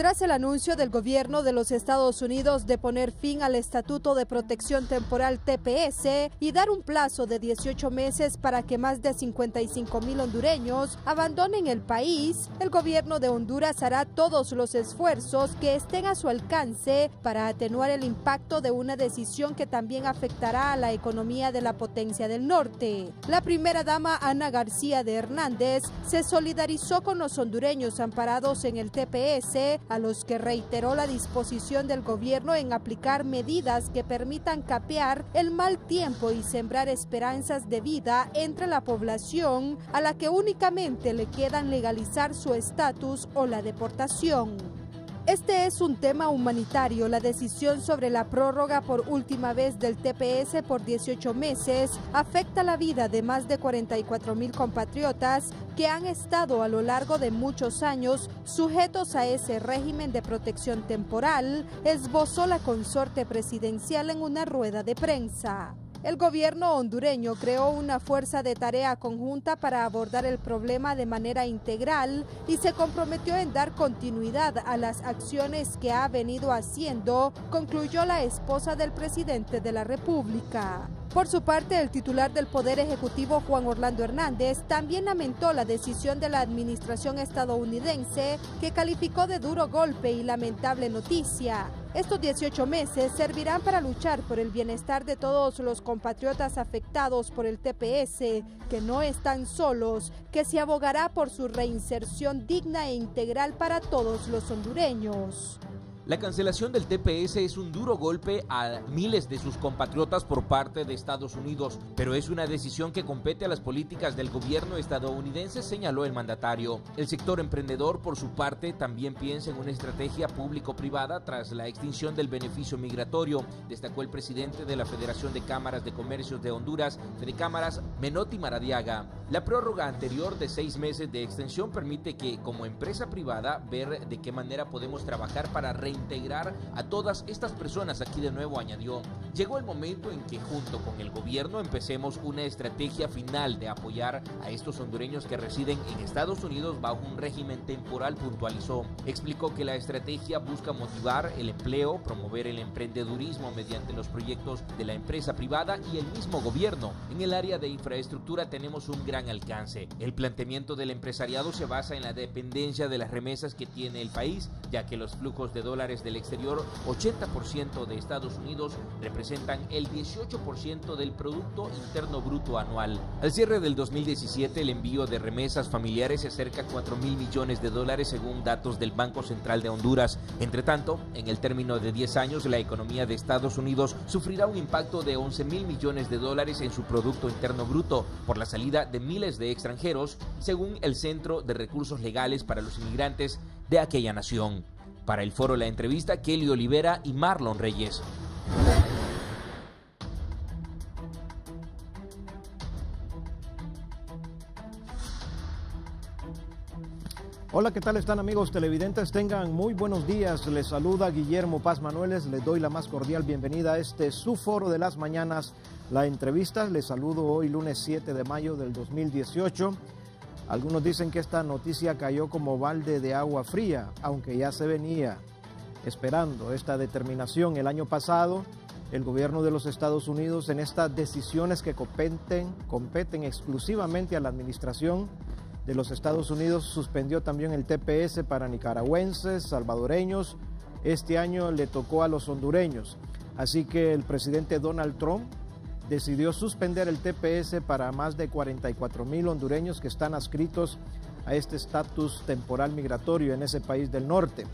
Tras el anuncio del gobierno de los Estados Unidos de poner fin al Estatuto de Protección Temporal TPS y dar un plazo de 18 meses para que más de 55,000 hondureños abandonen el país, el gobierno de Honduras hará todos los esfuerzos que estén a su alcance para atenuar el impacto de una decisión que también afectará a la economía de la potencia del norte. La primera dama Ana García de Hernández se solidarizó con los hondureños amparados en el TPS, a los que reiteró la disposición del gobierno en aplicar medidas que permitan capear el mal tiempo y sembrar esperanzas de vida entre la población, a la que únicamente le quedan legalizar su estatus o la deportación. Este es un tema humanitario. La decisión sobre la prórroga por última vez del TPS por 18 meses afecta la vida de más de 44,000 compatriotas que han estado a lo largo de muchos años sujetos a ese régimen de protección temporal, esbozó la consorte presidencial en una rueda de prensa. El gobierno hondureño creó una fuerza de tarea conjunta para abordar el problema de manera integral y se comprometió en dar continuidad a las acciones que ha venido haciendo, concluyó la esposa del presidente de la República. Por su parte, el titular del Poder Ejecutivo, Juan Orlando Hernández, también lamentó la decisión de la administración estadounidense, que calificó de duro golpe y lamentable noticia. Estos 18 meses servirán para luchar por el bienestar de todos los compatriotas afectados por el TPS, que no están solos, que se abogará por su reinserción digna e integral para todos los hondureños. La cancelación del TPS es un duro golpe a miles de sus compatriotas por parte de Estados Unidos, pero es una decisión que compete a las políticas del gobierno estadounidense, señaló el mandatario. El sector emprendedor, por su parte, también piensa en una estrategia público-privada tras la extinción del beneficio migratorio, destacó el presidente de la Federación de Cámaras de Comercios de Honduras, Fedecámaras, Menotti Maradiaga. La prórroga anterior de 6 meses de extensión permite que, como empresa privada, ver de qué manera podemos trabajar para reintegrar a todas estas personas. Aquí de nuevo añadió: llegó el momento en que junto con el gobierno empecemos una estrategia final de apoyar a estos hondureños que residen en Estados Unidos bajo un régimen temporal, puntualizó. Explicó que la estrategia busca motivar el empleo, promover el emprendedurismo mediante los proyectos de la empresa privada y el mismo gobierno. En el área de infraestructura tenemos un gran alcance. El planteamiento del empresariado se basa en la dependencia de las remesas que tiene el país, ya que los flujos de dólares del exterior, 80% de Estados Unidos, representan el 18% del Producto Interno Bruto anual. Al cierre del 2017, el envío de remesas familiares se acerca a 4,000 millones de dólares según datos del Banco Central de Honduras. Entre tanto, en el término de 10 años, la economía de Estados Unidos sufrirá un impacto de 11,000 millones de dólares en su Producto Interno Bruto por la salida de miles de extranjeros, según el Centro de Recursos Legales para los Inmigrantes de aquella nación. Para el foro La Entrevista, Kelly Olivera y Marlon Reyes. Hola, ¿qué tal están, amigos televidentes? Tengan muy buenos días. Les saluda Guillermo Paz Manueles. Les doy la más cordial bienvenida a este su foro de las mañanas, La Entrevista. Les saludo hoy lunes 7 de mayo del 2018. Algunos dicen que esta noticia cayó como balde de agua fría, aunque ya se venía esperando esta determinación. El año pasado, el gobierno de los Estados Unidos, en estas decisiones que competen exclusivamente a la administración de los Estados Unidos, suspendió también el TPS para nicaragüenses, salvadoreños. Este año le tocó a los hondureños. Así que el presidente Donald Trump decidió suspender el TPS para más de 44,000 hondureños que están adscritos a este estatus temporal migratorio en ese país del norte.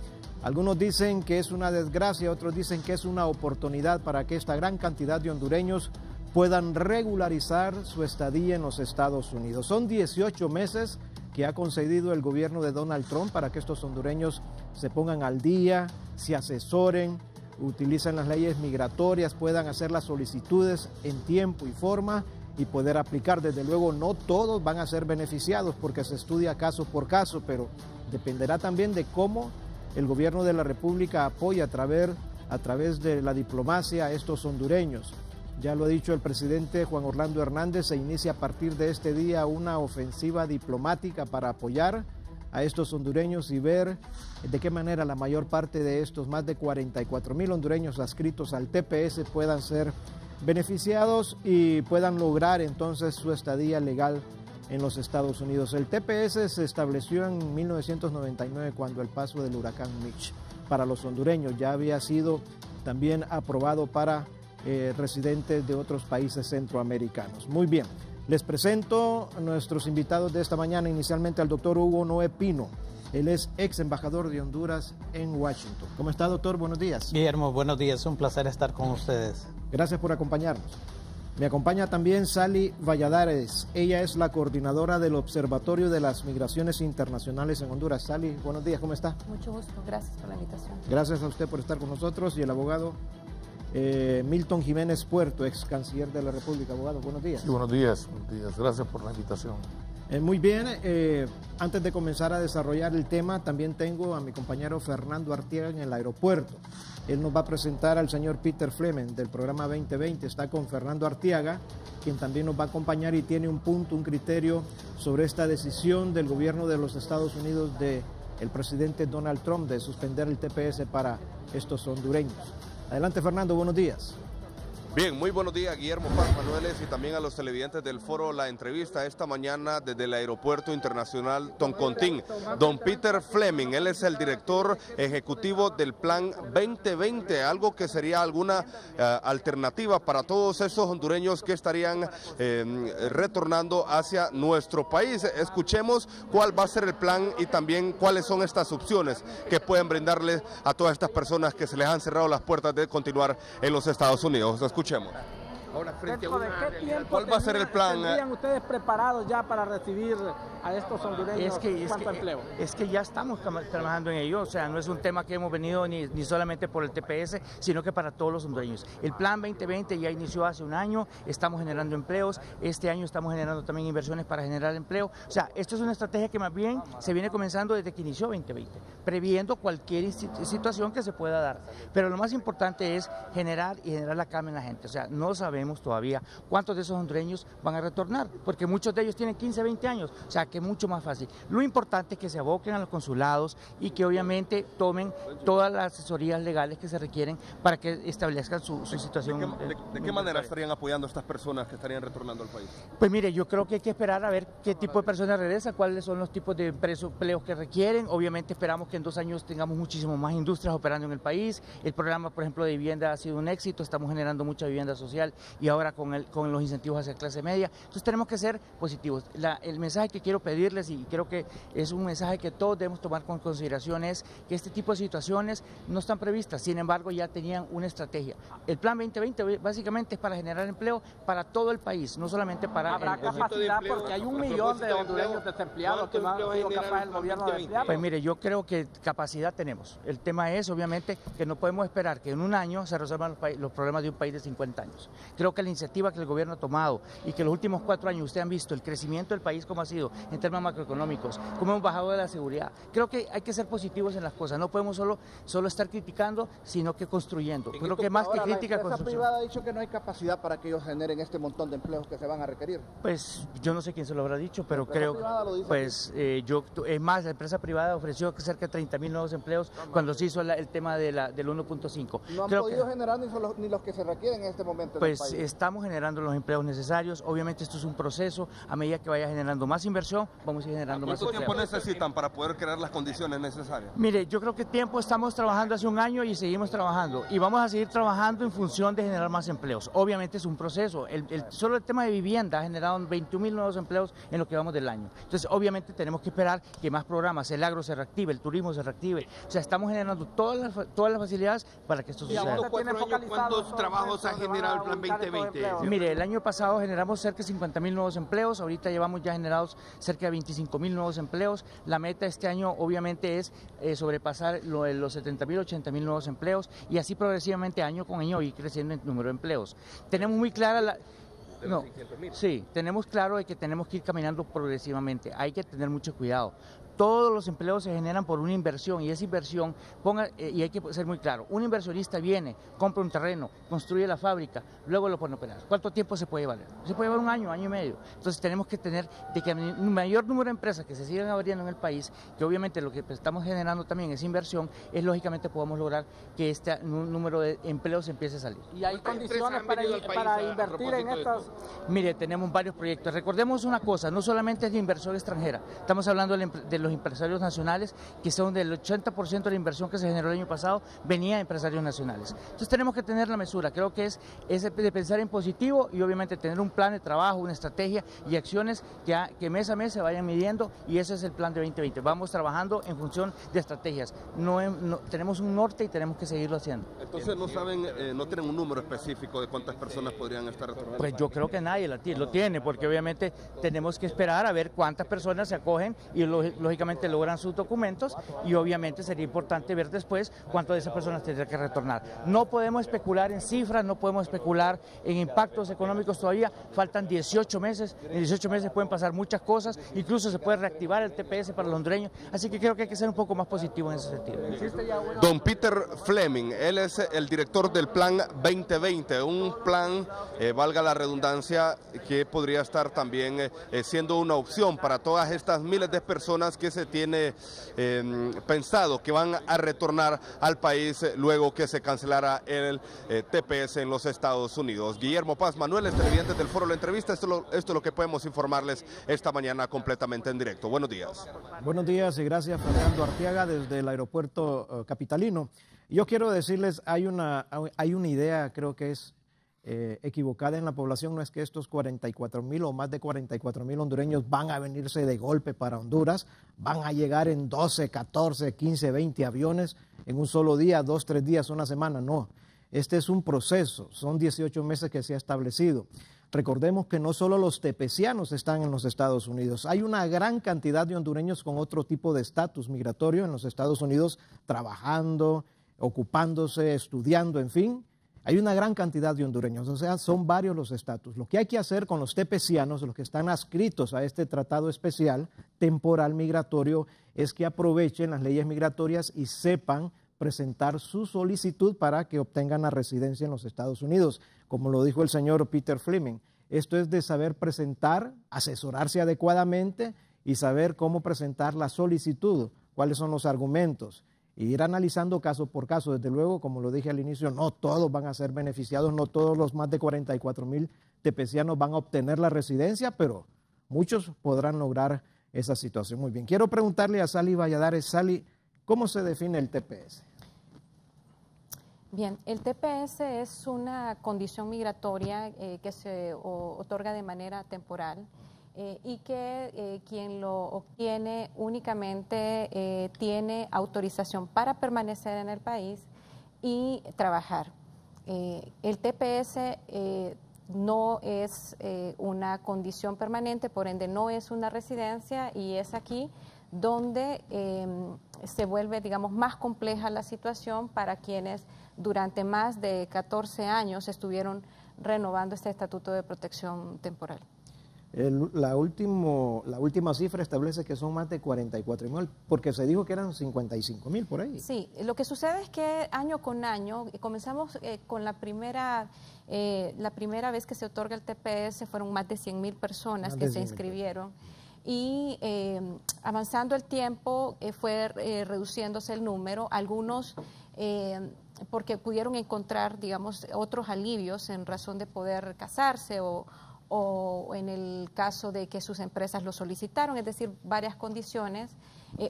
Algunos dicen que es una desgracia, otros dicen que es una oportunidad para que esta gran cantidad de hondureños puedan regularizar su estadía en los Estados Unidos. Son 18 meses que ha concedido el gobierno de Donald Trump para que estos hondureños se pongan al día, se asesoren, utilicen las leyes migratorias, puedan hacer las solicitudes en tiempo y forma y poder aplicar. Desde luego no todos van a ser beneficiados porque se estudia caso por caso, pero dependerá también de cómo el gobierno de la República apoya a través de la diplomacia a estos hondureños. Ya lo ha dicho el presidente Juan Orlando Hernández, se inicia a partir de este día una ofensiva diplomática para apoyar a estos hondureños y ver de qué manera la mayor parte de estos más de 44,000 hondureños adscritos al TPS puedan ser beneficiados y puedan lograr entonces su estadía legal en los Estados Unidos. El TPS se estableció en 1999 cuando el paso del huracán Mitch para los hondureños ya había sido también aprobado para residentes de otros países centroamericanos. Muy bien, les presento a nuestros invitados de esta mañana, inicialmente al doctor Hugo Noé Pino. Él es ex embajador de Honduras en Washington. ¿Cómo está, doctor? Buenos días. Guillermo, buenos días. Es un placer estar con ustedes. Gracias por acompañarnos. Me acompaña también Sally Valladares. Ella es la coordinadora del Observatorio de las Migraciones Internacionales en Honduras. Sally, buenos días. ¿Cómo está? Mucho gusto. Gracias por la invitación. Gracias a usted por estar con nosotros. Y el abogado Milton Jiménez Puerto, ex canciller de la República. Abogado, buenos días. Sí, buenos días. Gracias por la invitación. Muy bien, antes de comenzar a desarrollar el tema, también tengo a mi compañero Fernando Artiaga en el aeropuerto. Él nos va a presentar al señor Peter Fleming del programa 2020. Está con Fernando Artiaga, quien también nos va a acompañar y tiene un punto, un criterio sobre esta decisión del gobierno de los Estados Unidos del presidente Donald Trump de suspender el TPS para estos hondureños. Adelante, Fernando, buenos días. Bien, muy buenos días, Guillermo Paz Manueles, y también a los televidentes del foro. La entrevista esta mañana desde el Aeropuerto Internacional Toncontín. Don Peter Fleming, él es el director ejecutivo del Plan 2020, algo que sería alguna alternativa para todos esos hondureños que estarían retornando hacia nuestro país. Escuchemos cuál va a ser el plan y también cuáles son estas opciones que pueden brindarles a todas estas personas que se les han cerrado las puertas de continuar en los Estados Unidos. Escuchemos. Ahora, frente a ¿cuál va a ser el plan? ¿Tendrían ustedes preparados ya para recibir a estos hondureños? ¿Cuánto empleo? Es que ya estamos trabajando en ello, o sea, no es un tema que hemos venido ni solamente por el TPS, sino que para todos los hondureños. El plan 2020 ya inició hace un año, estamos generando empleos, este año estamos generando también inversiones para generar empleo, o sea, esto es una estrategia que más bien se viene comenzando desde que inició 2020, previendo cualquier situación que se pueda dar, pero lo más importante es generar la calma en la gente, o sea, no sabemos todavía cuántos de esos hondureños van a retornar, porque muchos de ellos tienen 15, 20 años, o sea que es mucho más fácil. Lo importante es que se aboquen a los consulados y que obviamente tomen todas las asesorías legales que se requieren para que establezcan su situación. ¿De qué manera estarían apoyando a estas personas que estarían retornando al país? Pues mire, yo creo que hay que esperar a ver qué tipo de personas regresan, cuáles son los tipos de empleos que requieren. Obviamente esperamos que en 2 años tengamos muchísimo más industrias operando en el país. El programa, por ejemplo, de vivienda ha sido un éxito, estamos generando mucha vivienda social y ahora con los incentivos hacia clase media. Entonces tenemos que ser positivos. El mensaje que quiero pedirles, y creo que es un mensaje que todos debemos tomar con consideración, es que este tipo de situaciones no están previstas, sin embargo ya tenían una estrategia. El plan 2020 básicamente es para generar empleo para todo el país, no solamente para... ¿Habrá capacidad porque hay 1 millón de hondureños desempleados que no han sido capaz el gobierno de emplear? Pues mire, yo creo que capacidad tenemos. El tema es obviamente que no podemos esperar que en un año se resuelvan los problemas de un país de 50 años. Creo que la iniciativa que el gobierno ha tomado y que los últimos 4 años ustedes han visto el crecimiento del país como ha sido en términos macroeconómicos, como hemos bajado de la seguridad. Creo que hay que ser positivos en las cosas, no podemos solo estar criticando, sino que construyendo. Creo que más que crítica, construcción. La empresa privada ha dicho que no hay capacidad para que ellos generen este montón de empleos que se van a requerir. Pues yo no sé quién se lo habrá dicho, pero creo, pues es más, la empresa privada ofreció cerca de 30,000 nuevos empleos cuando se hizo el tema del 1.5. No han podido generar ni los que se requieren en este momento. Pues estamos generando los empleos necesarios. Obviamente esto es un proceso. A medida que vaya generando más inversión, vamos a ir generando más empleo. ¿Cuánto tiempo necesitan para poder crear las condiciones necesarias? Mire, yo creo que estamos trabajando hace un año y seguimos trabajando. Y vamos a seguir trabajando en función de generar más empleos. Obviamente es un proceso. Solo el tema de vivienda ha generado 21,000 nuevos empleos en lo que vamos del año. Entonces, obviamente tenemos que esperar que más programas, el agro se reactive, el turismo se reactive. O sea, estamos generando todas las facilidades para que esto suceda. ¿Cuántos trabajos ha generado el plan 2020? Mire, el año pasado generamos cerca de 50,000 nuevos empleos, ahorita llevamos ya generados cerca de 25,000 nuevos empleos. La meta este año obviamente es sobrepasar los 70,000, 80,000 nuevos empleos y así progresivamente año con año ir creciendo en número de empleos. Tenemos muy clara sí, tenemos claro de que tenemos que ir caminando progresivamente, hay que tener mucho cuidado. Todos los empleos se generan por una inversión y esa inversión, y hay que ser muy claro, un inversionista viene, compra un terreno, construye la fábrica, luego lo pone a operar. ¿Cuánto tiempo se puede llevar? Se puede llevar un año, año y medio. Entonces tenemos que tener de que un mayor número de empresas que se sigan abriendo en el país, que obviamente lo que estamos generando también es inversión, es lógicamente podemos lograr que este número de empleos empiece a salir. ¿Y hay condiciones para invertir en estas? Mire, tenemos varios proyectos. Recordemos una cosa, no solamente es de inversión extranjera, estamos hablando de los empresarios nacionales, que son del 80% de la inversión que se generó el año pasado, venía de empresarios nacionales. Entonces tenemos que tener la mesura, creo que es de pensar en positivo y obviamente tener un plan de trabajo, una estrategia y acciones que mes a mes se vayan midiendo, y ese es el plan de 2020. Vamos trabajando en función de estrategias, tenemos un norte y tenemos que seguirlo haciendo. Entonces no saben, no tienen un número específico de cuántas personas podrían estar retornando. Pues yo creo que nadie lo tiene, porque obviamente tenemos que esperar a ver cuántas personas se acogen y lógicamente logran sus documentos, y obviamente sería importante ver después cuántas de esas personas tendrán que retornar. No podemos especular en cifras, no podemos especular en impactos económicos todavía, faltan 18 meses, en 18 meses pueden pasar muchas cosas, incluso se puede reactivar el TPS para los hondureños, así que creo que hay que ser un poco más positivo en ese sentido. Don Peter Fleming, él es el director del Plan 2020, un plan, valga la redundancia, que podría estar también siendo una opción para todas estas miles de personas que se tiene pensado que van a retornar al país luego que se cancelara el TPS en los Estados Unidos. Guillermo Paz Manueles, televidente del Foro La Entrevista, esto es lo que podemos informarles esta mañana completamente en directo. Buenos días. Buenos días y gracias, Fernando Arteaga, desde el aeropuerto capitalino. Yo quiero decirles, hay una idea, creo que es equivocada en la población. No es que estos 44,000 o más de 44,000 hondureños van a venirse de golpe para Honduras, van a llegar en 12, 14, 15, 20 aviones en un solo día, 2, 3 días, una semana. No, este es un proceso, son 18 meses que se ha establecido. Recordemos que no solo los tepecianos están en los Estados Unidos, hay una gran cantidad de hondureños con otro tipo de estatus migratorio en los Estados Unidos, trabajando, ocupándose, estudiando, en fin. Hay una gran cantidad de hondureños, o sea, son varios los estatus. Lo que hay que hacer con los tepecianos, los que están adscritos a este tratado especial temporal migratorio, es que aprovechen las leyes migratorias y sepan presentar su solicitud para que obtengan la residencia en los Estados Unidos. Como lo dijo el señor Peter Fleming, esto es de saber presentar, asesorarse adecuadamente y saber cómo presentar la solicitud, cuáles son los argumentos. Y ir analizando caso por caso. Desde luego, como lo dije al inicio, no todos van a ser beneficiados, no todos los más de 44,000 tepecianos van a obtener la residencia, pero muchos podrán lograr esa situación. Muy bien, quiero preguntarle a Sally Valladares. Sally, ¿cómo se define el TPS? Bien, el TPS es una condición migratoria que se otorga de manera temporal. Y que quien lo obtiene únicamente tiene autorización para permanecer en el país y trabajar. El TPS no es una condición permanente, por ende no es una residencia, y es aquí donde se vuelve, digamos, más compleja la situación para quienes durante más de 14 años estuvieron renovando este estatuto de protección temporal. La última cifra establece que son más de 44,000, porque se dijo que eran 55,000 por ahí. Sí, lo que sucede es que año con año, comenzamos con la primera vez que se otorga el TPS, fueron más de 100,000 personas que se inscribieron. Y avanzando el tiempo fue reduciéndose el número, algunos porque pudieron encontrar, digamos, otros alivios en razón de poder casarse o en el caso de que sus empresas lo solicitaron, es decir, varias condiciones.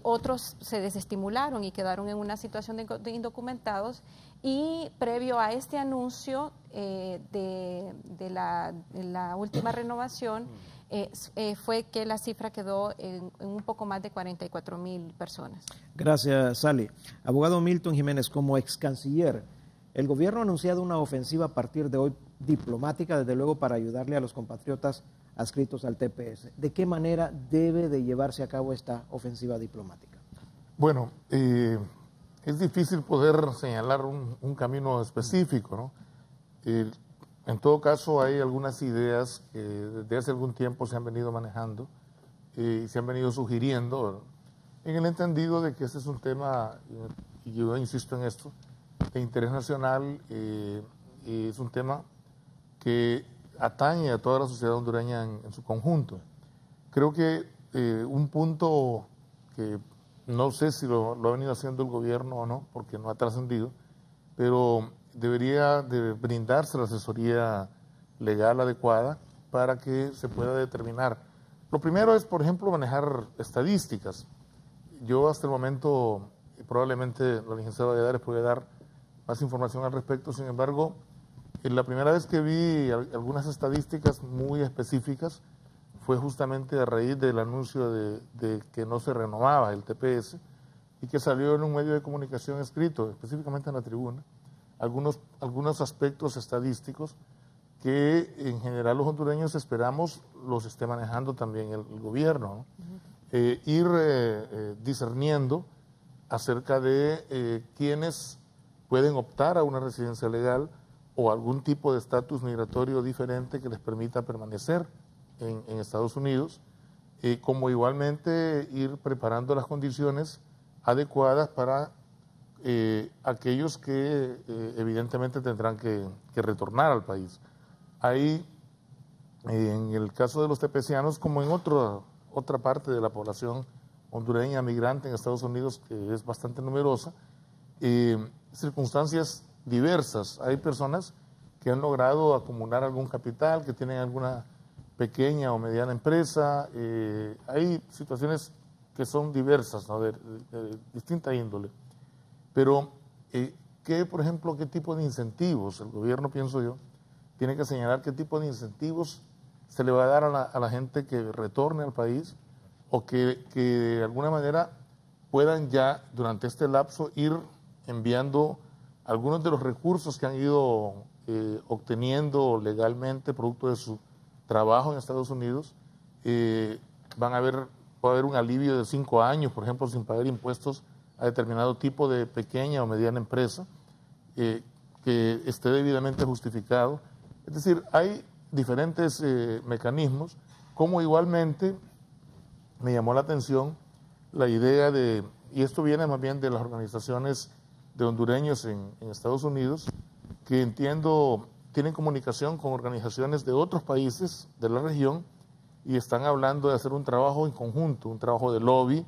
Otros se desestimularon y quedaron en una situación de indocumentados, y previo a este anuncio de la última renovación fue que la cifra quedó en un poco más de 44,000 personas. Gracias, Sally. Abogado Milton Jiménez, como ex canciller, el gobierno ha anunciado una ofensiva a partir de hoy diplomática, desde luego, para ayudarle a los compatriotas adscritos al TPS. ¿De qué manera debe de llevarse a cabo esta ofensiva diplomática? Bueno, es difícil poder señalar un camino específico, ¿no? En todo caso, hay algunas ideas que desde hace algún tiempo se han venido manejando y se han venido sugiriendo, en el entendido de que este es un tema, y yo insisto en esto, de interés nacional, es un tema que atañe a toda la sociedad hondureña en su conjunto. Creo que un punto que no sé si lo ha venido haciendo el gobierno o no, porque no ha trascendido, pero debería de brindarse la asesoría legal adecuada para que se pueda determinar. Lo primero es, por ejemplo, manejar estadísticas. Yo hasta el momento, probablemente la licenciada Valladares puede dar más información al respecto, sin embargo, la primera vez que vi algunas estadísticas muy específicas fue justamente a raíz del anuncio de que no se renovaba el TPS y que salió en un medio de comunicación escrito, específicamente en La Tribuna, algunos aspectos estadísticos que en general los hondureños esperamos los esté manejando también el gobierno, ¿no? Ir discerniendo acerca de quienes pueden optar a una residencia legal o algún tipo de estatus migratorio diferente que les permita permanecer en Estados Unidos, como igualmente ir preparando las condiciones adecuadas para aquellos que evidentemente tendrán que retornar al país. Ahí, en el caso de los tepecianos, como en otra parte de la población hondureña migrante en Estados Unidos, que es bastante numerosa, circunstancias diversas. Hay personas que han logrado acumular algún capital, que tienen alguna pequeña o mediana empresa. Hay situaciones que son diversas, ¿no? de distinta índole. Pero, por ejemplo, ¿qué tipo de incentivos? El gobierno, pienso yo, tiene que señalar qué tipo de incentivos se le va a dar a la gente que retorne al país o que de alguna manera puedan ya durante este lapso ir enviando algunos de los recursos que han ido obteniendo legalmente producto de su trabajo en Estados Unidos. Puede haber un alivio de 5 años, por ejemplo, sin pagar impuestos a determinado tipo de pequeña o mediana empresa que esté debidamente justificado. Es decir, hay diferentes mecanismos, como igualmente me llamó la atención la idea de, y esto viene más bien de las organizaciones de hondureños en Estados Unidos, que entiendo tienen comunicación con organizaciones de otros países de la región y están hablando de hacer un trabajo en conjunto, un trabajo de lobby,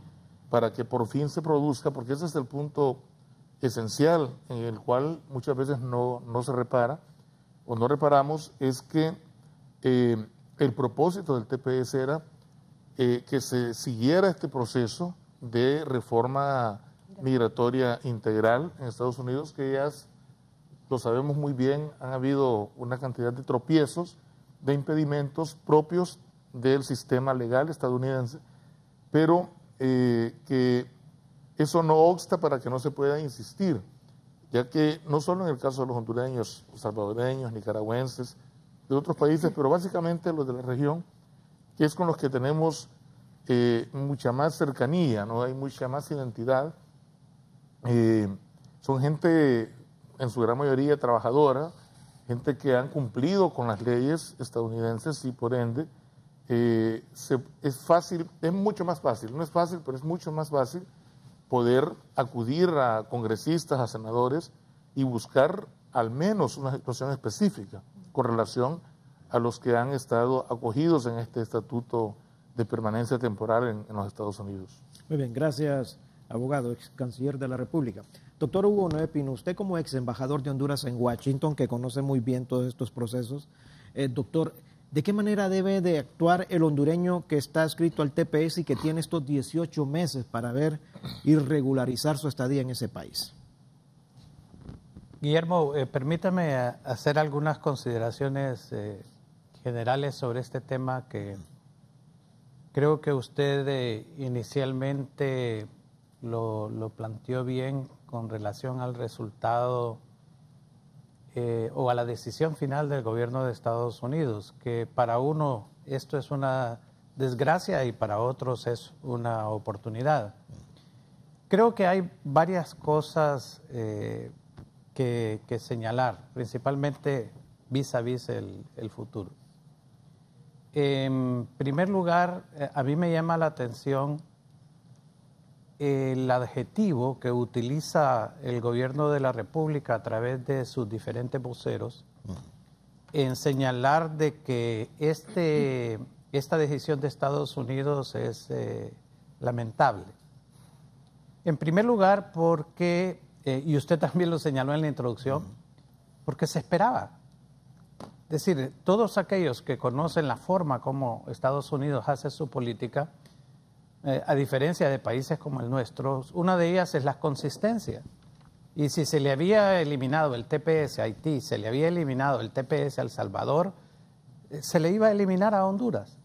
para que por fin se produzca, porque ese es el punto esencial en el cual muchas veces no se repara o no reparamos, es que el propósito del TPS era que se siguiera este proceso de reforma migratoria integral en Estados Unidos, que ya lo sabemos muy bien, han habido una cantidad de tropiezos, de impedimentos propios del sistema legal estadounidense, pero que eso no obsta para que no se pueda insistir, ya que no solo en el caso de los hondureños, los salvadoreños, nicaragüenses, de otros países, pero básicamente los de la región, que es con los que tenemos mucha más cercanía, ¿no? Hay mucha más identidad. Son gente, en su gran mayoría, trabajadora, gente que han cumplido con las leyes estadounidenses y por ende es fácil, es mucho más fácil, no es fácil, pero es mucho más fácil poder acudir a congresistas, a senadores y buscar al menos una situación específica con relación a los que han estado acogidos en este estatuto de permanencia temporal en los Estados Unidos. Muy bien, gracias, abogado, ex canciller de la República. Doctor Hugo Noé Pino, usted como ex embajador de Honduras en Washington, que conoce muy bien todos estos procesos, doctor, ¿de qué manera debe de actuar el hondureño que está adscrito al TPS y que tiene estos 18 meses para ver y regularizar su estadía en ese país? Guillermo, permítame hacer algunas consideraciones generales sobre este tema que creo que usted inicialmente lo planteó bien con relación al resultado o a la decisión final del gobierno de Estados Unidos, que para uno esto es una desgracia y para otros es una oportunidad. Creo que hay varias cosas que señalar, principalmente vis a vis el futuro. En primer lugar, a mí me llama la atención el adjetivo que utiliza el gobierno de la República a través de sus diferentes voceros en señalar de que esta decisión de Estados Unidos es lamentable. En primer lugar, porque, y usted también lo señaló en la introducción, porque se esperaba. Es decir, todos aquellos que conocen la forma como Estados Unidos hace su política, a diferencia de países como el nuestro, una de ellas es la consistencia. Y si se le había eliminado el TPS a Haití, se le había eliminado el TPS a El Salvador, se le iba a eliminar a Honduras.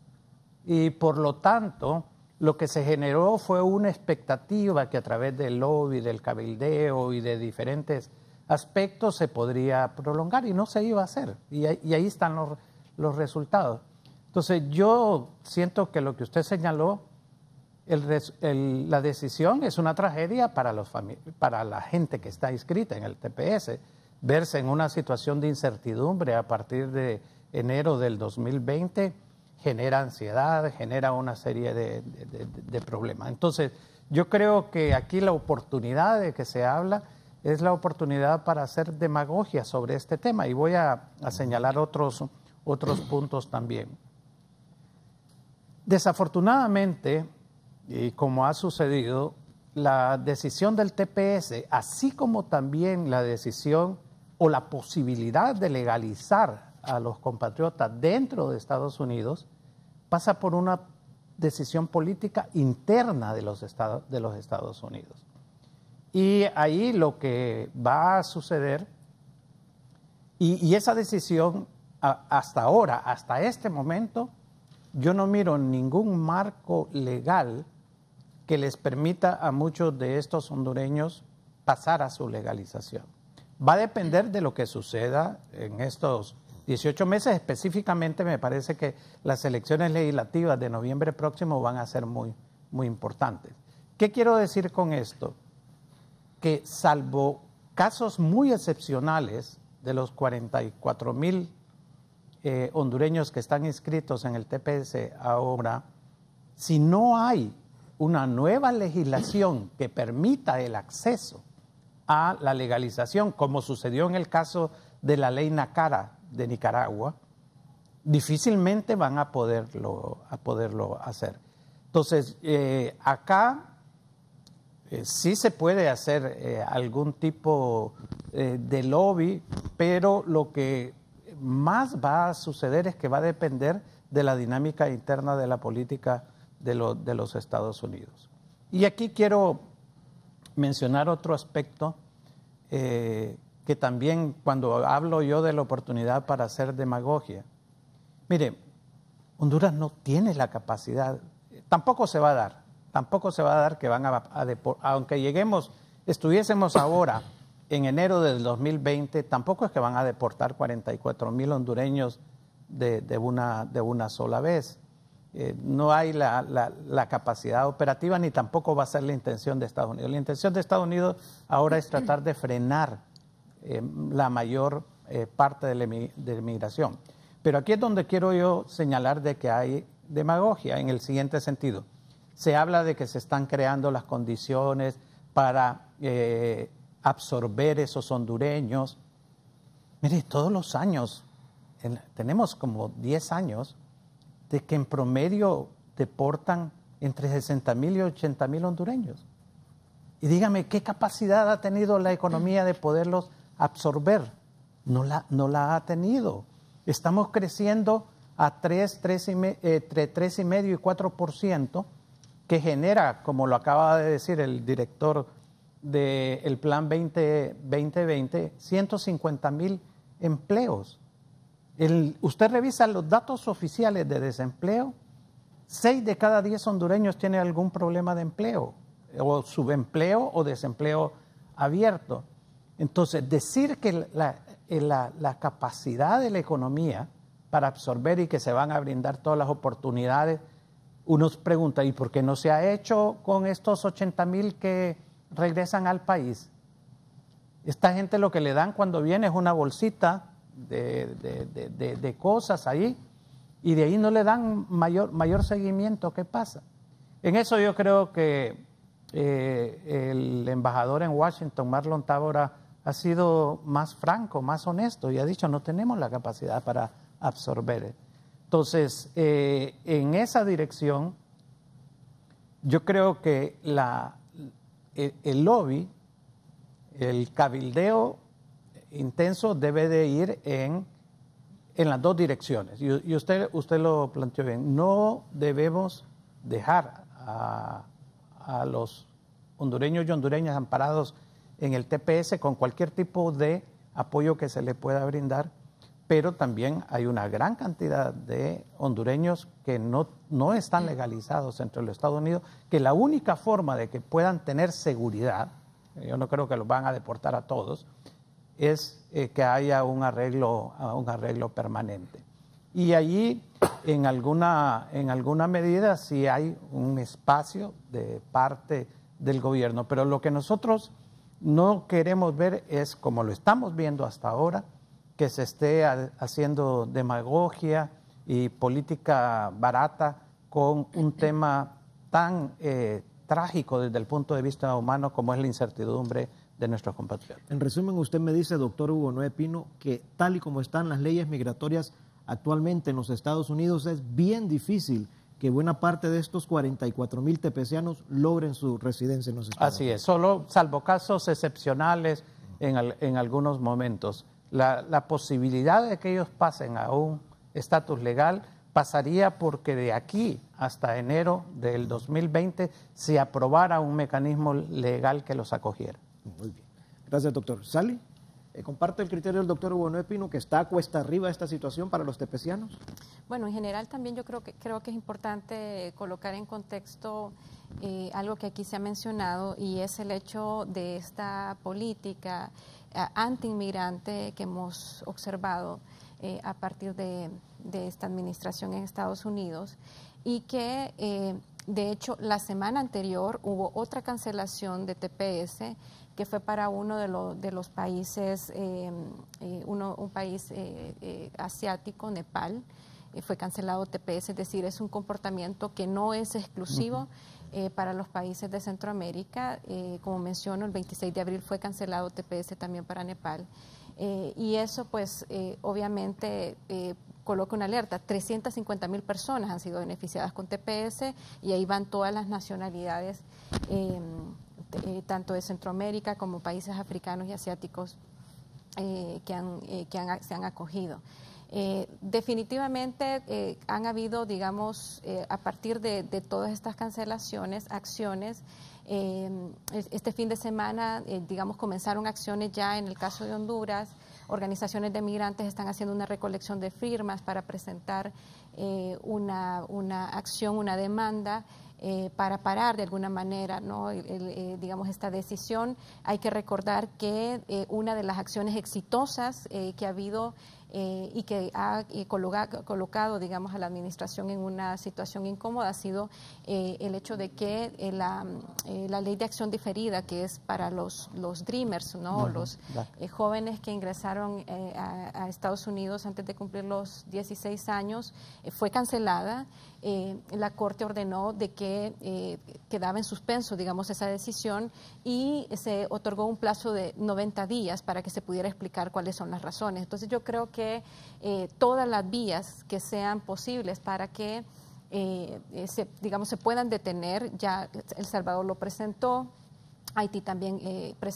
Y por lo tanto, lo que se generó fue una expectativa que a través del lobby, del cabildeo y de diferentes aspectos se podría prolongar y no se iba a hacer. Y ahí están los resultados. Entonces yo siento que lo que usted señaló, la decisión es una tragedia para la gente que está inscrita en el TPS. Verse en una situación de incertidumbre a partir de enero del 2020 genera ansiedad, genera una serie de problemas. Entonces yo creo que aquí la oportunidad de que se habla es la oportunidad para hacer demagogia sobre este tema y voy a señalar otros puntos también. Desafortunadamente, y como ha sucedido, la decisión del TPS, así como también la decisión o la posibilidad de legalizar a los compatriotas dentro de Estados Unidos, pasa por una decisión política interna de los Estados Unidos. Y ahí lo que va a suceder, y esa decisión hasta ahora, hasta este momento, yo no miro ningún marco legal que les permita a muchos de estos hondureños pasar a su legalización. Va a depender de lo que suceda en estos 18 meses. Específicamente me parece que las elecciones legislativas de noviembre próximo van a ser muy, muy importantes. ¿Qué quiero decir con esto? Que salvo casos muy excepcionales de los 44,000 hondureños que están inscritos en el TPS ahora, si no hay una nueva legislación que permita el acceso a la legalización, como sucedió en el caso de la ley NACARA de Nicaragua, difícilmente van a poderlo hacer. Entonces, acá sí se puede hacer algún tipo de lobby, pero lo que más va a suceder es que va a depender de la dinámica interna de la política de los Estados Unidos. Y aquí quiero mencionar otro aspecto que también cuando hablo yo de la oportunidad para hacer demagogia. Mire, Honduras no tiene la capacidad, tampoco se va a dar que van a deportar, aunque estuviésemos ahora en enero del 2020, tampoco es que van a deportar 44,000 hondureños de una sola vez. No hay la capacidad operativa ni tampoco va a ser la intención de Estados Unidos. La intención de Estados Unidos ahora es tratar de frenar la mayor parte de la inmigración. Pero aquí es donde quiero yo señalar de que hay demagogia en el siguiente sentido. Se habla de que se están creando las condiciones para absorber esos hondureños. Mire, todos los años, tenemos como 10 años, de que en promedio deportan entre 60,000 y 80,000 hondureños. Y dígame, ¿qué capacidad ha tenido la economía de poderlos absorber? No la ha tenido. Estamos creciendo a 3,5 y 4%, que genera, como lo acaba de decir el director del Plan 2020, 150,000 empleos. Usted revisa los datos oficiales de desempleo, 6 de cada 10 hondureños tienen algún problema de empleo, o subempleo o desempleo abierto. Entonces, decir que la capacidad de la economía para absorber y que se van a brindar todas las oportunidades, uno se pregunta, ¿y por qué no se ha hecho con estos 80,000 que regresan al país? Esta gente lo que le dan cuando viene es una bolsita de cosas ahí, y de ahí no le dan mayor seguimiento. ¿Qué pasa? En eso yo creo que el embajador en Washington, Marlon Tábora, ha sido más franco, más honesto y ha dicho no tenemos la capacidad para absorber. Entonces, en esa dirección, yo creo que el lobby, el cabildeo intenso debe de ir en las dos direcciones. Y usted lo planteó bien. No debemos dejar a los hondureños y hondureñas amparados en el TPS con cualquier tipo de apoyo que se le pueda brindar, pero también hay una gran cantidad de hondureños que no están legalizados entre los Estados Unidos, que la única forma de que puedan tener seguridad, yo no creo que los van a deportar a todos, es que haya un arreglo permanente. Y allí, en alguna medida, sí hay un espacio de parte del gobierno, pero lo que nosotros no queremos ver es, como lo estamos viendo hasta ahora, que se esté haciendo demagogia y política barata con un tema tan trágico desde el punto de vista humano como es la incertidumbre de nuestros compatriotas. En resumen, usted me dice, doctor Hugo Noé Pino, que tal y como están las leyes migratorias actualmente en los Estados Unidos, es bien difícil que buena parte de estos 44,000 tepecianos logren su residencia en los Estados Así Unidos. es, salvo casos excepcionales en algunos momentos. La posibilidad de que ellos pasen a un estatus legal pasaría porque de aquí hasta enero del 2020 se aprobara un mecanismo legal que los acogiera. Muy bien. Gracias, doctor. ¿Sally? ¿Comparte el criterio del doctor Hugo Noé Pino que está cuesta arriba esta situación para los tepecianos? Bueno, en general también yo creo que es importante colocar en contexto algo que aquí se ha mencionado, y es el hecho de esta política anti-inmigrante que hemos observado a partir de esta administración en Estados Unidos, y que de hecho la semana anterior hubo otra cancelación de TPS que fue para uno de los países, un país asiático, Nepal. Fue cancelado TPS, es decir, es un comportamiento que no es exclusivo para los países de Centroamérica. Como menciono, el 26 de abril fue cancelado TPS también para Nepal. Y eso, pues, obviamente coloca una alerta. 350,000 personas han sido beneficiadas con TPS, y ahí van todas las nacionalidades, tanto de Centroamérica como países africanos y asiáticos se han acogido. Definitivamente han habido, digamos, a partir de todas estas cancelaciones, acciones. Este fin de semana, digamos, comenzaron acciones ya en el caso de Honduras. Organizaciones de migrantes están haciendo una recolección de firmas para presentar una acción, una demanda para parar de alguna manera, ¿no? Digamos, esta decisión. Hay que recordar que una de las acciones exitosas que ha habido y que ha colocado, digamos, a la administración en una situación incómoda ha sido el hecho de que la ley de acción diferida, que es para los Dreamers, ¿no? Los jóvenes que ingresaron a Estados Unidos antes de cumplir los 16 años, fue cancelada. La Corte ordenó de que quedaba en suspenso, digamos, esa decisión, y se otorgó un plazo de 90 días para que se pudiera explicar cuáles son las razones. Entonces yo creo que todas las vías que sean posibles para que se puedan detener, ya El Salvador lo presentó. Haití también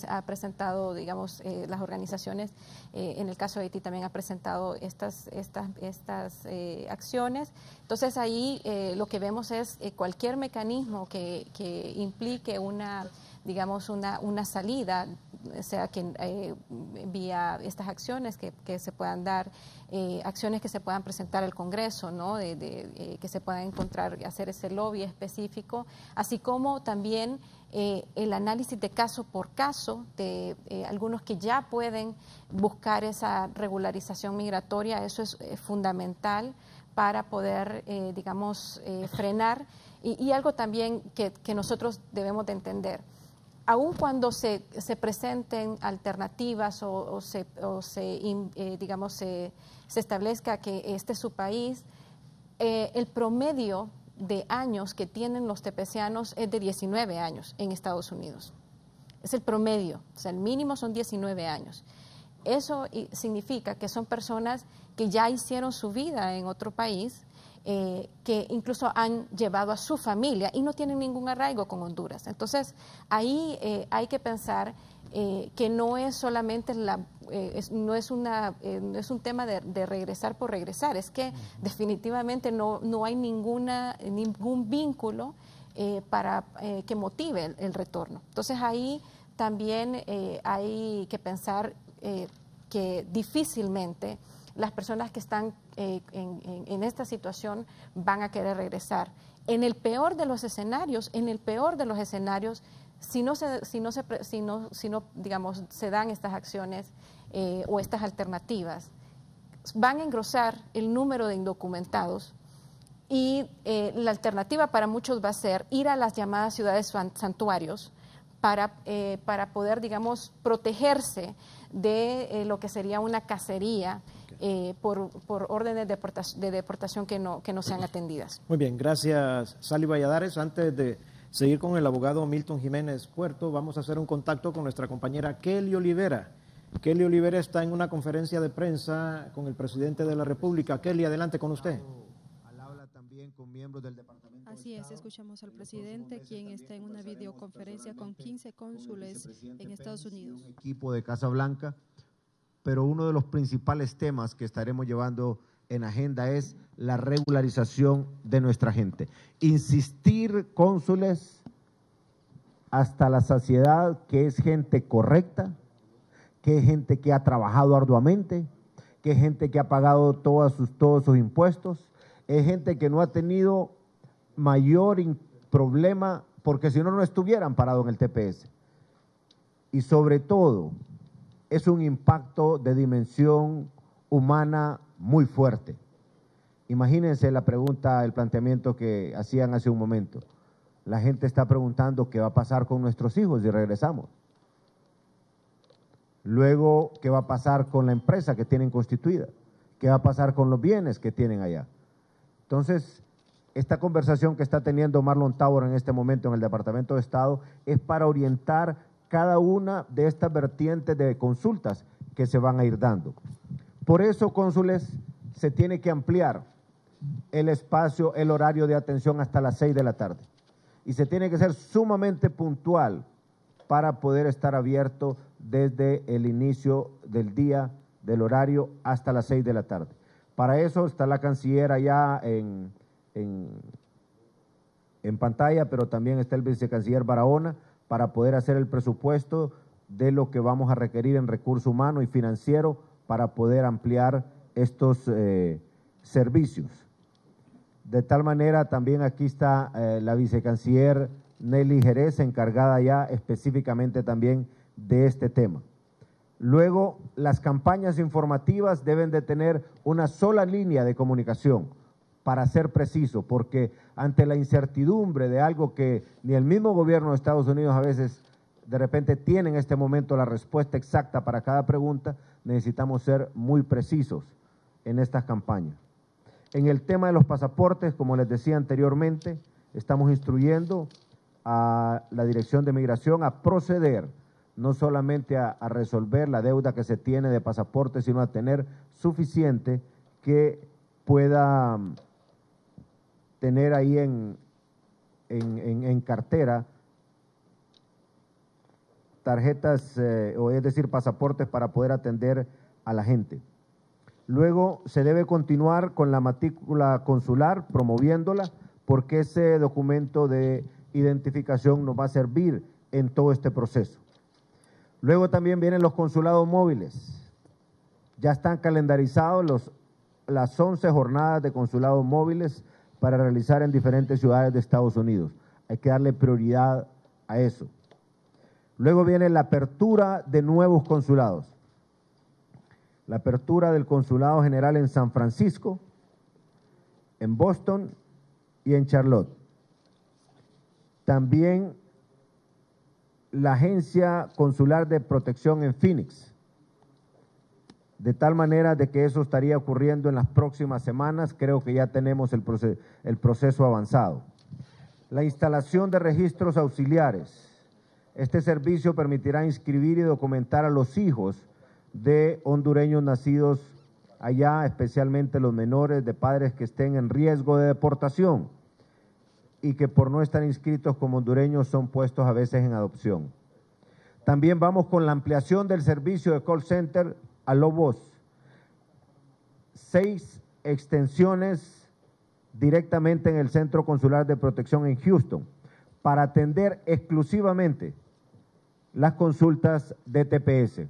ha presentado, digamos, las organizaciones, en el caso de Haití también ha presentado estas acciones. Entonces ahí lo que vemos es cualquier mecanismo que implique una salida, sea que vía estas acciones que se puedan dar, acciones que se puedan presentar al Congreso, ¿no? Que se puedan hacer ese lobby específico, así como también el análisis de caso por caso de algunos que ya pueden buscar esa regularización migratoria. Eso es fundamental para poder, frenar. Y algo también que nosotros debemos de entender: aun cuando se presenten alternativas o se establezca que este es su país, el promedio de años que tienen los tepecianos es de 19 años en Estados Unidos. Es el promedio, o sea, el mínimo son 19 años. Eso significa que son personas que ya hicieron su vida en otro país, que incluso han llevado a su familia y no tienen ningún arraigo con Honduras. Entonces, ahí hay que pensar que no es solamente no es un tema de regresar por regresar, es que definitivamente no hay ningún vínculo para que motive el retorno. Entonces, ahí también hay que pensar que difícilmente las personas que están en esta situación van a querer regresar. En el peor de los escenarios, si no digamos, se dan estas acciones o estas alternativas, van a engrosar el número de indocumentados y la alternativa para muchos va a ser ir a las llamadas ciudades santuarios para poder, digamos, protegerse de lo que sería una cacería por órdenes de deportación que no sean atendidas. Muy bien, gracias Sally Valladares. Antes de seguir con el abogado Milton Jiménez Puerto, vamos a hacer un contacto con nuestra compañera Kelly Olivera. Kelly Olivera está en una conferencia de prensa con el presidente de la República. Kelly, adelante con usted. Al habla también con miembros del Departamento. Así es, escuchamos al presidente, quien está en una videoconferencia con 15 cónsules en Estados Unidos. Un equipo de Casa Blanca, pero uno de los principales temas que estaremos llevando en agenda es la regularización de nuestra gente. Insistir, cónsules, hasta la saciedad, que es gente correcta, que es gente que ha trabajado arduamente, que es gente que ha pagado todos sus impuestos, es gente que no ha tenido mayor problema, porque si no estuvieran parados en el TPS. Y sobre todo, es un impacto de dimensión humana muy fuerte. Imagínense la pregunta, el planteamiento que hacían hace un momento. La gente está preguntando qué va a pasar con nuestros hijos si regresamos. Luego, ¿qué va a pasar con la empresa que tienen constituida? ¿Qué va a pasar con los bienes que tienen allá? Entonces, esta conversación que está teniendo Marlon Tower en este momento en el Departamento de Estado es para orientar cada una de estas vertientes de consultas que se van a ir dando. Por eso, cónsules, se tiene que ampliar el espacio, el horario de atención hasta las 6 de la tarde. Y se tiene que ser sumamente puntual para poder estar abierto desde el inicio del día, del horario, hasta las 6 de la tarde. Para eso está la canciller allá en pantalla, pero también está el vicecanciller Barahona para poder hacer el presupuesto de lo que vamos a requerir en recurso humano y financiero para poder ampliar estos servicios. De tal manera, también aquí está la vicecanciller Nelly Jerez, encargada ya específicamente también de este tema. Luego, las campañas informativas deben de tener una sola línea de comunicación, para ser preciso, porque ante la incertidumbre de algo que ni el mismo gobierno de Estados Unidos a veces de repente tiene en este momento la respuesta exacta para cada pregunta, necesitamos ser muy precisos en estas campañas. En el tema de los pasaportes, como les decía anteriormente, estamos instruyendo a la Dirección de Migración a proceder no solamente a resolver la deuda que se tiene de pasaportes, sino a tener suficiente que pueda tener ahí en cartera tarjetas, o es decir, pasaportes para poder atender a la gente. Luego se debe continuar con la matrícula consular, promoviéndola, porque ese documento de identificación nos va a servir en todo este proceso. Luego también vienen los consulados móviles. Ya están calendarizados las 11 jornadas de consulados móviles para realizar en diferentes ciudades de Estados Unidos. Hay que darle prioridad a eso. Luego viene la apertura de nuevos consulados. La apertura del Consulado General en San Francisco, en Boston y en Charlotte. También la Agencia Consular de Protección en Phoenix. de tal manera de que eso estaría ocurriendo en las próximas semanas. Creo que ya tenemos el proceso avanzado. La instalación de registros auxiliares. Este servicio permitirá inscribir y documentar a los hijos de hondureños nacidos allá, especialmente los menores de padres que estén en riesgo de deportación y que por no estar inscritos como hondureños son puestos a veces en adopción. También vamos con la ampliación del servicio de call center a lo voz. 6 extensiones directamente en el Centro Consular de Protección en Houston para atender exclusivamente las consultas de TPS.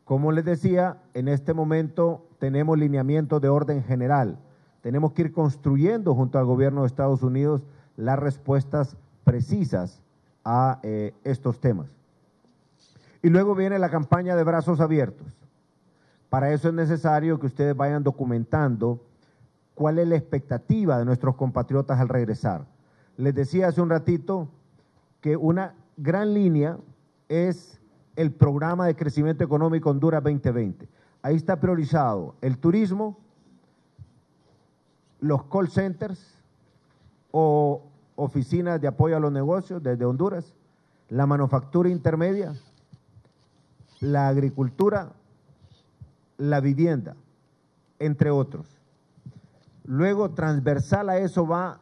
Como les decía, en este momento tenemos lineamientos de orden general. Tenemos que ir construyendo junto al gobierno de Estados Unidos las respuestas precisas a estos temas. Y luego viene la campaña de brazos abiertos. Para eso es necesario que ustedes vayan documentando cuál es la expectativa de nuestros compatriotas al regresar. Les decía hace un ratito que una gran línea es el programa de crecimiento económico Honduras 2020. Ahí está priorizado el turismo, los call centers o oficinas de apoyo a los negocios desde Honduras, la manufactura intermedia, la agricultura, la vivienda, entre otros. Luego, transversal a eso va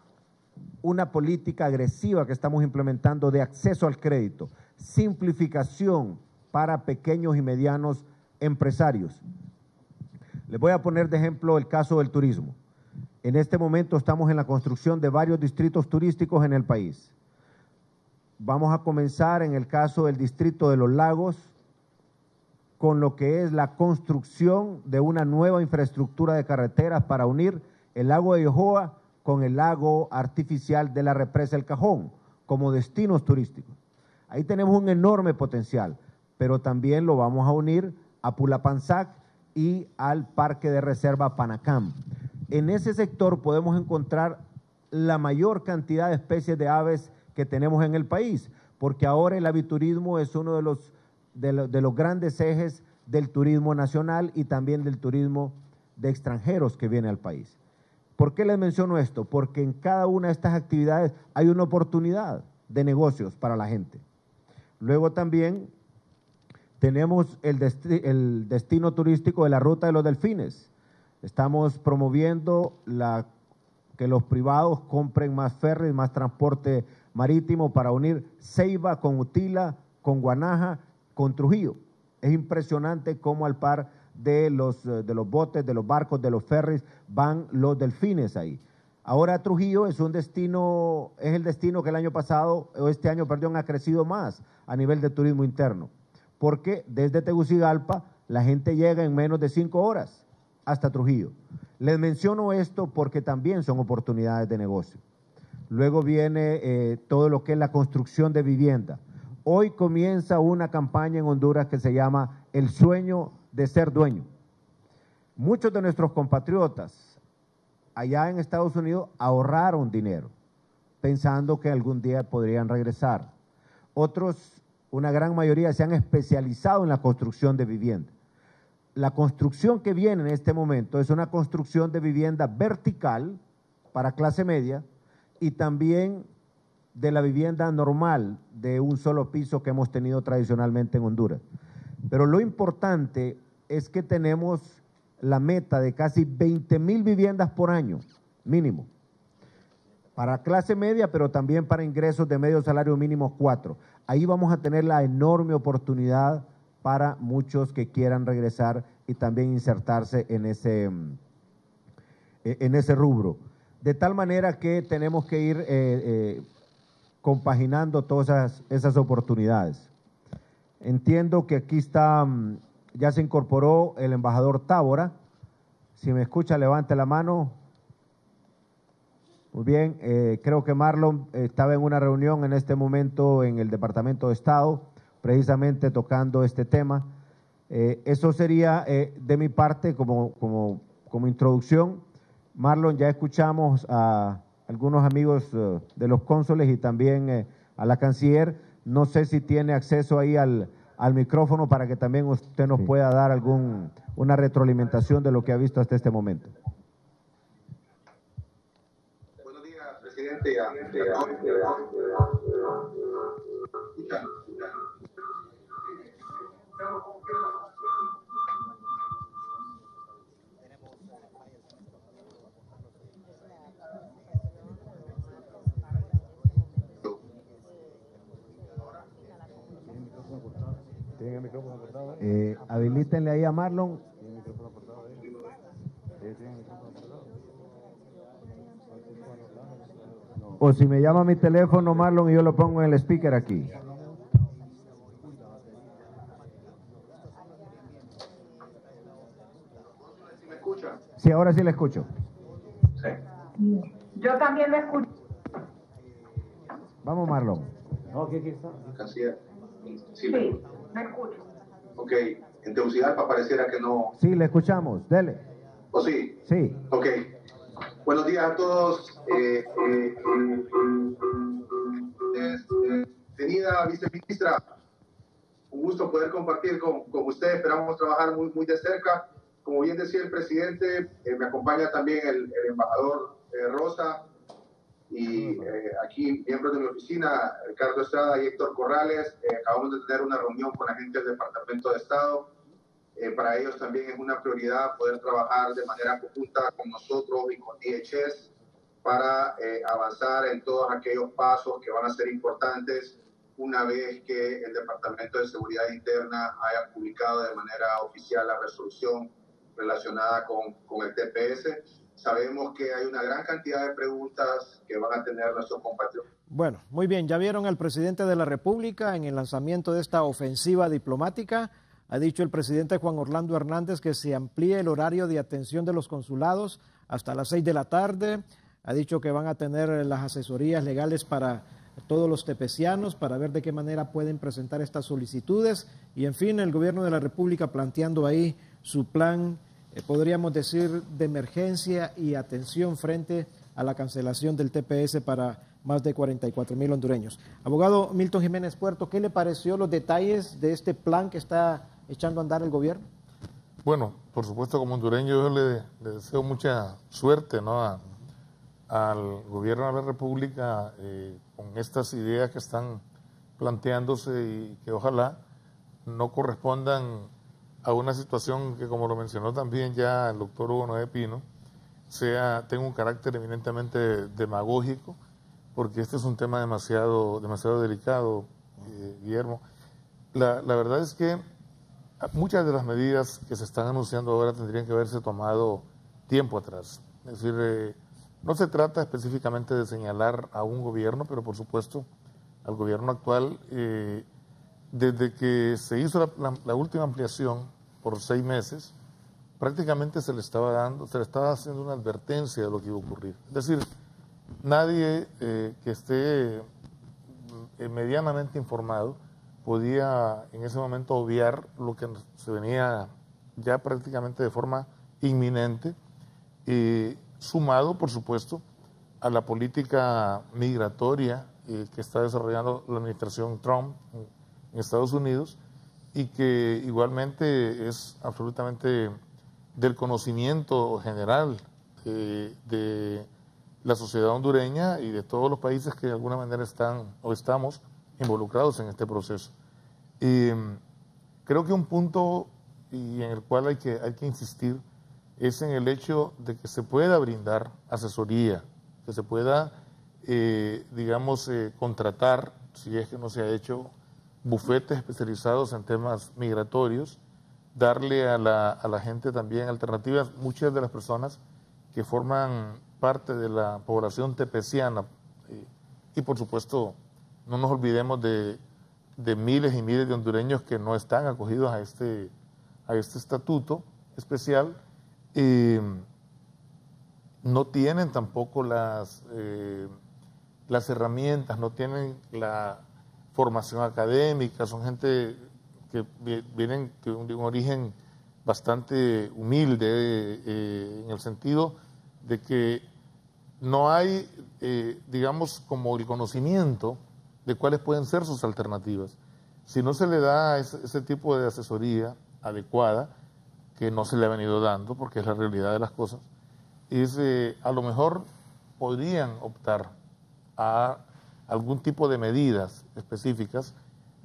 una política agresiva que estamos implementando de acceso al crédito, simplificación para pequeños y medianos empresarios. Les voy a poner de ejemplo el caso del turismo. En este momento estamos en la construcción de varios distritos turísticos en el país. Vamos a comenzar en el caso del distrito de Los Lagos con lo que es la construcción de una nueva infraestructura de carreteras para unir el lago de Yohoa con el lago artificial de la represa El Cajón como destinos turísticos. Ahí tenemos un enorme potencial, pero también lo vamos a unir a Pulapanzac y al Parque de Reserva Panacam. En ese sector podemos encontrar la mayor cantidad de especies de aves que tenemos en el país, porque ahora el aviturismo es uno de los grandes ejes del turismo nacional y también del turismo de extranjeros que viene al país. ¿Por qué les menciono esto? Porque en cada una de estas actividades hay una oportunidad de negocios para la gente. Luego también tenemos el destino turístico de la Ruta de los Delfines. Estamos promoviendo que los privados compren más ferries, más transporte marítimo para unir Ceiba con Utila, con Guanaja, con Trujillo. Es impresionante cómo al par de los botes, de los barcos, de los ferries, van los delfines ahí. Ahora Trujillo es el destino que el año pasado, o este año, perdón, ha crecido más a nivel de turismo interno, porque desde Tegucigalpa la gente llega en menos de 5 horas hasta Trujillo. Les menciono esto porque también son oportunidades de negocio. Luego viene todo lo que es la construcción de vivienda. Hoy comienza una campaña en Honduras que se llama El Sueño de Ser Dueño. Muchos de nuestros compatriotas allá en Estados Unidos ahorraron dinero, pensando que algún día podrían regresar. Otros, una gran mayoría, se han especializado en la construcción de vivienda. La construcción que viene en este momento es una construcción de vivienda vertical para clase media y también de la vivienda normal de un solo piso que hemos tenido tradicionalmente en Honduras. Pero lo importante es que tenemos la meta de casi 20,000 viviendas por año, mínimo, para clase media, pero también para ingresos de medio salario mínimo 4. Ahí vamos a tener la enorme oportunidad para muchos que quieran regresar y también insertarse en ese rubro. De tal manera que tenemos que ir compaginando todas esas oportunidades. Entiendo que aquí está, ya se incorporó el embajador Tábora. Si me escucha, levante la mano. Muy bien, creo que Marlon estaba en una reunión en este momento en el Departamento de Estado, precisamente tocando este tema. Eso sería de mi parte como introducción. Marlon, ya escuchamos a algunos amigos de los cónsules y también a la canciller. No sé si tiene acceso ahí al al micrófono para que también usted nos pueda dar una retroalimentación de lo que ha visto hasta este momento. Buenos días, presidente. Habilítenle ahí a Marlon. O si me llama mi teléfono, Marlon, y yo lo pongo en el speaker aquí. Sí, ahora sí le escucho. Sí. Yo también lo escucho. Vamos, Marlon. Aquí está. Canciller. Sí, me escucho. Ok, en Tegucigalpa pareciera que no. Sí, le escuchamos, dele. ¿O sí? Sí. Ok. Buenos días a todos. Bienvenida, viceministra. Un gusto poder compartir con usted. Esperamos trabajar muy de cerca. Como bien decía el presidente, me acompaña también el embajador Rosa y aquí miembros de mi oficina, Ricardo Estrada y Héctor Corrales. Acabamos de tener una reunión con agentes del Departamento de Estado. Para ellos también es una prioridad poder trabajar de manera conjunta con nosotros y con DHS para avanzar en todos aquellos pasos que van a ser importantes una vez que el Departamento de Seguridad Interna haya publicado de manera oficial la resolución relacionada con el TPS. Sabemos que hay una gran cantidad de preguntas que van a tener nuestros compatriotas. Bueno, muy bien, ya vieron al presidente de la República en el lanzamiento de esta ofensiva diplomática. Ha dicho el presidente Juan Orlando Hernández que se amplíe el horario de atención de los consulados hasta las 6 de la tarde. Ha dicho que van a tener las asesorías legales para todos los tepecianos para ver de qué manera pueden presentar estas solicitudes. Y en fin, el gobierno de la República planteando ahí su plan, podríamos decir, de emergencia y atención frente a la cancelación del TPS para más de 44,000 hondureños. Abogado Milton Jiménez Puerto, ¿qué le pareció los detalles de este plan que está echando a andar el gobierno? Bueno, por supuesto, como hondureño yo le deseo mucha suerte, ¿no?, al gobierno de la República con estas ideas que están planteándose y que ojalá no correspondan a una situación que, como lo mencionó también ya el doctor Hugo Noé Pino, tenga un carácter eminentemente demagógico, porque este es un tema demasiado delicado, Guillermo. La verdad es que muchas de las medidas que se están anunciando ahora tendrían que haberse tomado tiempo atrás. Es decir, no se trata específicamente de señalar a un gobierno, pero por supuesto al gobierno actual, desde que se hizo la última ampliación por 6 meses, prácticamente se le estaba haciendo una advertencia de lo que iba a ocurrir. Es decir, nadie que esté medianamente informado podía en ese momento obviar lo que se venía ya prácticamente de forma inminente, sumado, por supuesto, a la política migratoria que está desarrollando la administración Trump en Estados Unidos y que igualmente es absolutamente del conocimiento general de la sociedad hondureña y de todos los países que de alguna manera están o estamos involucrados en este proceso. Y creo que un punto y en el cual hay que insistir es en el hecho de que se pueda brindar asesoría, que se pueda, contratar, si es que no se ha hecho, bufetes especializados en temas migratorios, darle a la gente también alternativas. Muchas de las personas que forman parte de la población tepeciana, y por supuesto no nos olvidemos de miles y miles de hondureños que no están acogidos a este estatuto especial, no tienen tampoco las herramientas, no tienen la formación académica, son gente que vienen de un origen bastante humilde, en el sentido de que no hay, como el conocimiento de cuáles pueden ser sus alternativas. si no se le da ese tipo de asesoría adecuada, que no se le ha venido dando, porque es la realidad de las cosas, a lo mejor podrían optar a algún tipo de medidas específicas,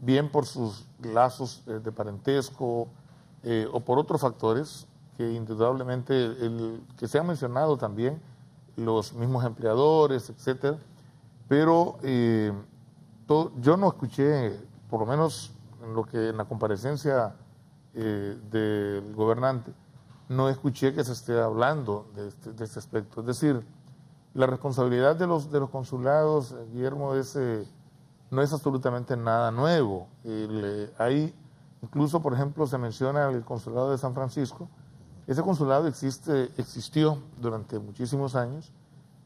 bien por sus lazos de parentesco o por otros factores que indudablemente que se han mencionado también, los mismos empleadores, etcétera, pero yo no escuché, por lo menos en la comparecencia del gobernante, no escuché que se esté hablando de este aspecto. Es decir, la responsabilidad de los consulados, Guillermo, no es absolutamente nada nuevo. Hay, incluso, por ejemplo, se menciona el consulado de San Francisco. Ese consulado existió durante muchísimos años.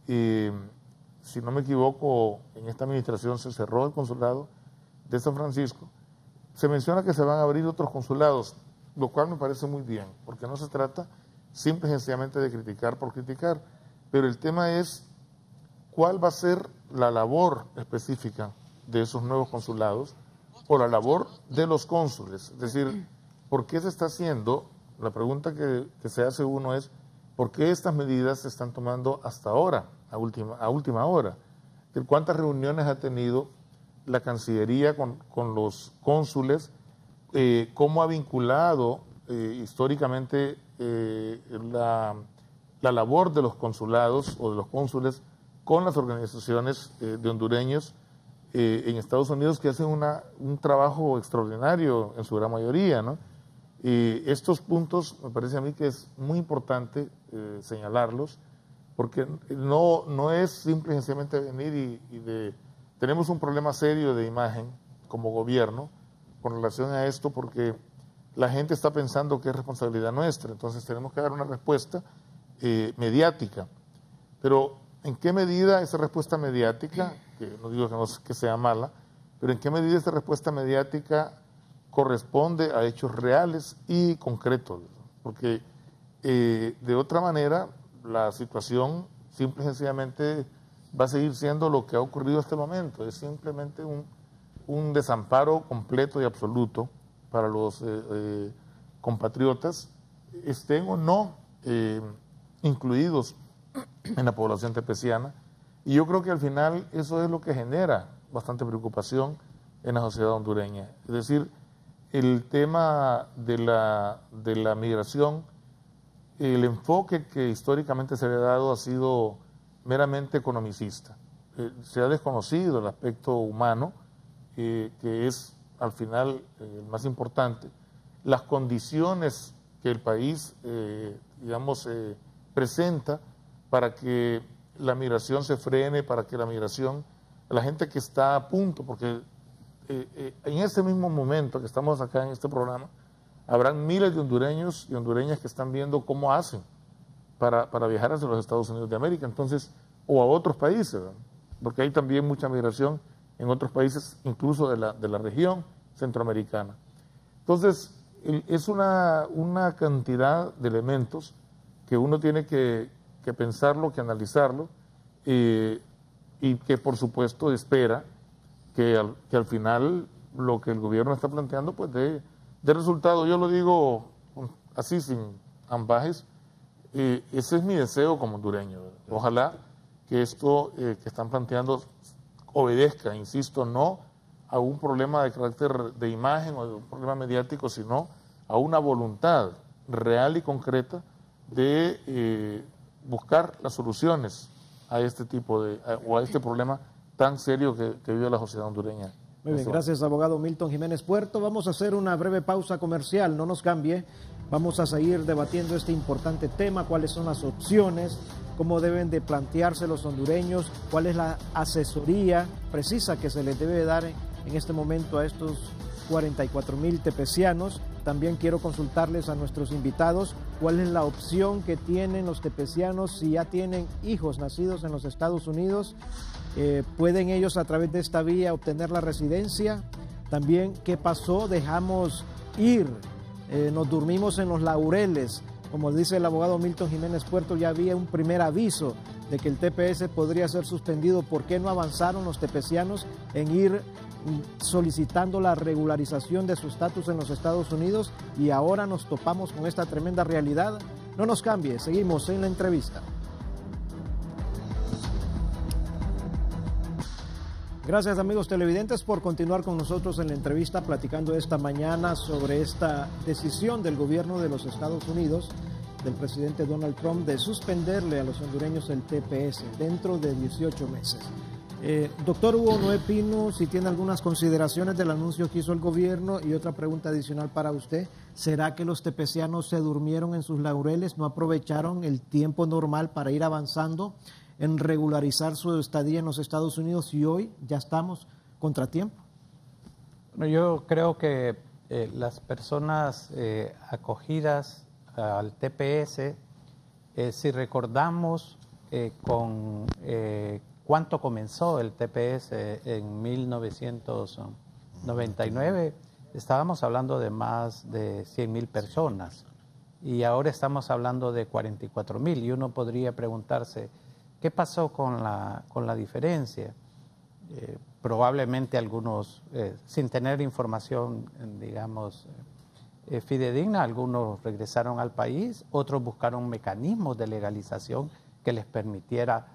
Si no me equivoco, en esta administración se cerró el consulado de San Francisco. Se menciona que se van a abrir otros consulados, lo cual me parece muy bien, porque no se trata simple y sencillamente de criticar por criticar, pero el tema es cuál va a ser la labor específica de esos nuevos consulados o la labor de los cónsules. Es decir, ¿por qué se está haciendo? La pregunta que se hace uno es, ¿por qué estas medidas se están tomando hasta ahora, a última hora? ¿Cuántas reuniones ha tenido la Cancillería con los cónsules? ¿Cómo ha vinculado históricamente la labor de los consulados o de los cónsules con las organizaciones de hondureños en Estados Unidos, que hacen un trabajo extraordinario en su gran mayoría, ¿no? Estos puntos me parece a mí que es muy importante señalarlos, porque no es simple y sencillamente venir tenemos un problema serio de imagen como gobierno con relación a esto, porque la gente está pensando que es responsabilidad nuestra, entonces tenemos que dar una respuesta mediática. Pero ¿en qué medida esa respuesta mediática, que no digo que sea mala, pero en qué medida esa respuesta mediática corresponde a hechos reales y concretos? Porque de otra manera la situación simple y sencillamente va a seguir siendo lo que ha ocurrido hasta el momento, es simplemente un desamparo completo y absoluto para los compatriotas, estén o no incluidos en la población tepeciana, y yo creo que al final eso es lo que genera bastante preocupación en la sociedad hondureña. Es decir, el tema de la migración, el enfoque que históricamente se le ha dado ha sido meramente economicista. Se ha desconocido el aspecto humano, que es al final el más importante, las condiciones que el país, presenta para que la migración se frene, para que la gente que está a punto, porque en ese mismo momento que estamos acá en este programa, habrán miles de hondureños y hondureñas que están viendo cómo hacen para viajar hacia los Estados Unidos de América, entonces, o a otros países, ¿verdad? Porque hay también mucha migración en otros países, incluso de la región centroamericana. Entonces, es una cantidad de elementos que uno tiene que pensarlo, que analizarlo, y que por supuesto espera que al final lo que el gobierno está planteando pues dé resultado. Yo lo digo así, sin ambajes, ese es mi deseo como hondureño. Ojalá que esto que están planteando obedezca, insisto, no a un problema de carácter de imagen o de un problema mediático, sino a una voluntad real y concreta de buscar las soluciones a este tipo o a este problema tan serio que vive la sociedad hondureña. Muy bien, gracias, abogado Milton Jiménez Puerto. Vamos a hacer una breve pausa comercial, no nos cambie. Vamos a seguir debatiendo este importante tema, cuáles son las opciones, cómo deben de plantearse los hondureños, cuál es la asesoría precisa que se les debe dar en este momento a estos 44,000 tepecianos. También quiero consultarles a nuestros invitados cuál es la opción que tienen los tepecianos si ya tienen hijos nacidos en los Estados Unidos. ¿Pueden ellos a través de esta vía obtener la residencia? También, ¿qué pasó? Dejamos ir, nos durmimos en los laureles. Como dice el abogado Milton Jiménez Puerto, ya había un primer aviso de que el TPS podría ser suspendido. ¿Por qué no avanzaron los tepecianos en ir solicitando la regularización de su estatus en los Estados Unidos y ahora nos topamos con esta tremenda realidad. No nos cambie, seguimos en la entrevista. Gracias, amigos televidentes, por continuar con nosotros en la entrevista, platicando esta mañana sobre esta decisión del gobierno de los Estados Unidos, del presidente Donald Trump, de suspenderle a los hondureños el TPS dentro de 18 meses. Doctor Hugo Noé Pino, si tiene algunas consideraciones del anuncio que hizo el gobierno, y otra pregunta adicional para usted: ¿será que los tepecianos se durmieron en sus laureles, no aprovecharon el tiempo normal para ir avanzando en regularizar su estadía en los Estados Unidos y hoy ya estamos contratiempo? Bueno, yo creo que las personas acogidas al TPS, si recordamos con cuánto comenzó el TPS en 1999, estábamos hablando de más de 100,000 personas y ahora estamos hablando de 44,000, y uno podría preguntarse, ¿qué pasó con la diferencia? Probablemente algunos, sin tener información, digamos, fidedigna, algunos regresaron al país, otros buscaron mecanismos de legalización que les permitiera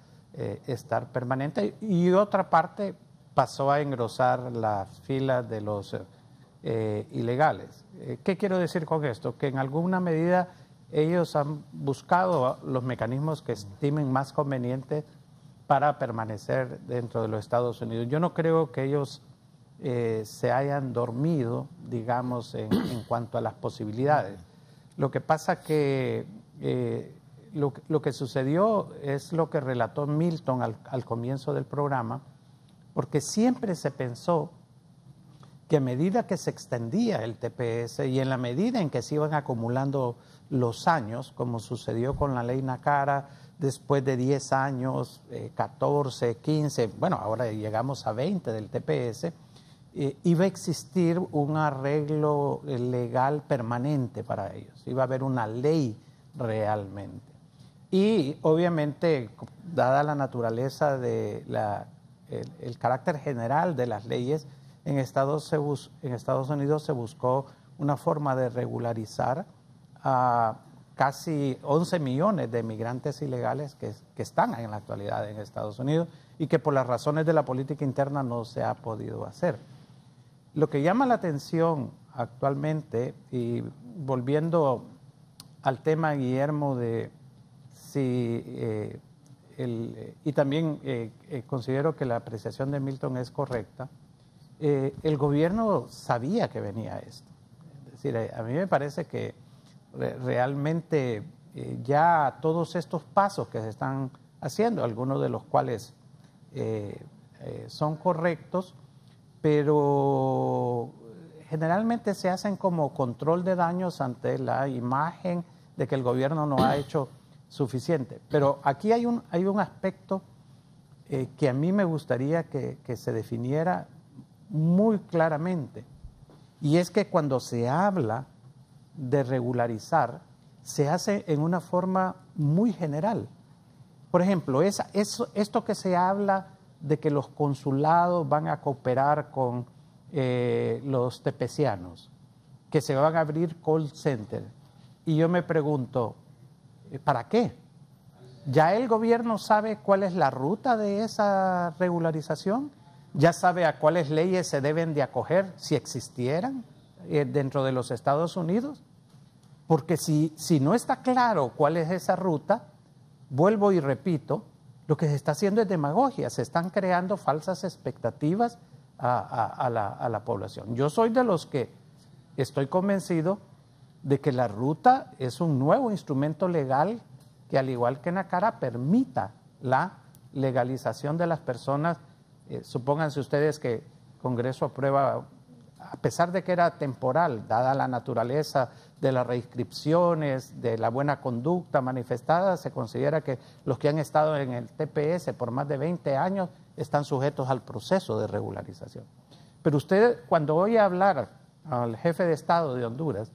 estar permanente, y otra parte pasó a engrosar la fila de los ilegales. ¿Qué quiero decir con esto? Que en alguna medida ellos han buscado los mecanismos que estimen más convenientes para permanecer dentro de los Estados Unidos. Yo no creo que ellos se hayan dormido, digamos, en cuanto a las posibilidades. Lo que pasa que lo que sucedió es lo que relató Milton al comienzo del programa, porque siempre se pensó que a medida que se extendía el TPS y en la medida en que se iban acumulando los años, como sucedió con la ley Nacara, después de 10 años, 14, 15, bueno, ahora llegamos a 20 del TPS, iba a existir un arreglo legal permanente para ellos, iba a haber una ley realmente. Y obviamente, dada la naturaleza de el carácter general de las leyes, en Estados Unidos se buscó una forma de regularizar a casi 11 millones de migrantes ilegales que están en la actualidad en Estados Unidos y que por las razones de la política interna no se ha podido hacer. Lo que llama la atención actualmente, y volviendo al tema, Guillermo, de si y también considero que la apreciación de Milton es correcta, el gobierno sabía que venía esto. Es decir, a mí me parece que realmente ya todos estos pasos que se están haciendo, algunos de los cuales son correctos, pero generalmente se hacen como control de daños ante la imagen de que el gobierno no ha hecho suficiente. Pero aquí hay un aspecto que a mí me gustaría que se definiera muy claramente, y es que cuando se habla de regularizar, se hace en una forma muy general. Por ejemplo, esto que se habla de que los consulados van a cooperar con los tepecianos, que se van a abrir call centers, y yo me pregunto, ¿para qué? ¿Ya el gobierno sabe cuál es la ruta de esa regularización? ¿Ya sabe a cuáles leyes se deben de acoger si existieran dentro de los Estados Unidos? Porque si no está claro cuál es esa ruta, vuelvo y repito, lo que se está haciendo es demagogia, se están creando falsas expectativas a la población. Yo soy de los que estoy convencido de que la ruta es un nuevo instrumento legal que, al igual que Nacara, permita la legalización de las personas. Supónganse ustedes que el Congreso aprueba, a pesar de que era temporal, dada la naturaleza de las reinscripciones, de la buena conducta manifestada, se considera que los que han estado en el TPS por más de 20 años están sujetos al proceso de regularización. Pero usted, cuando oye hablar al jefe de Estado de Honduras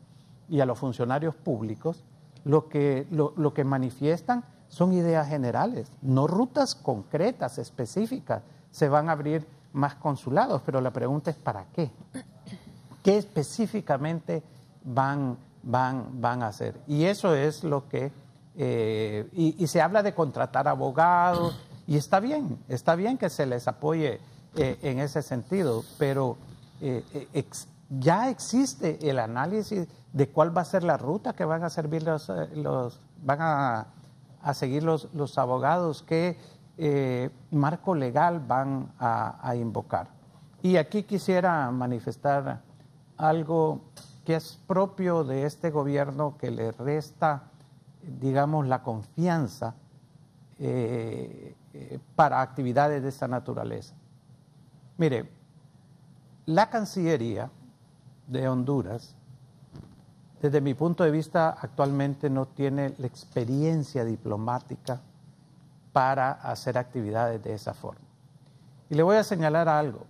y a los funcionarios públicos, lo que manifiestan son ideas generales, no rutas concretas, específicas. Se van a abrir más consulados, pero la pregunta es ¿para qué? ¿Qué específicamente van a hacer? Y eso es lo que... y se habla de contratar abogados, y está bien que se les apoye en ese sentido, pero ya existe el análisis de cuál va a ser la ruta que van a servir van a seguir los abogados, qué marco legal van a invocar. Y aquí quisiera manifestar algo que es propio de este gobierno, que le resta, digamos, la confianza para actividades de esta naturaleza. Mire, la Cancillería de Honduras, desde mi punto de vista, actualmente no tiene la experiencia diplomática para hacer actividades de esa forma. Y le voy a señalar algo.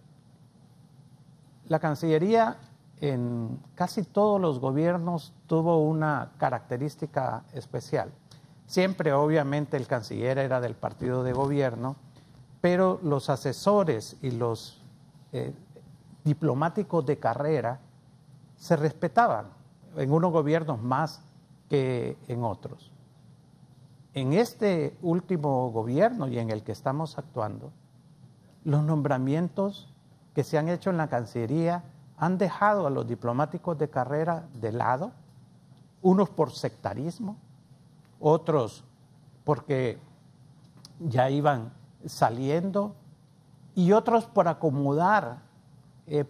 La Cancillería en casi todos los gobiernos tuvo una característica especial. Siempre, obviamente, el canciller era del partido de gobierno, pero los asesores y los diplomáticos de carrera se respetaban en unos gobiernos más que en otros. En este último gobierno y en el que estamos actuando, los nombramientos que se han hecho en la Cancillería han dejado a los diplomáticos de carrera de lado, unos por sectarismo, otros porque ya iban saliendo y otros por acomodar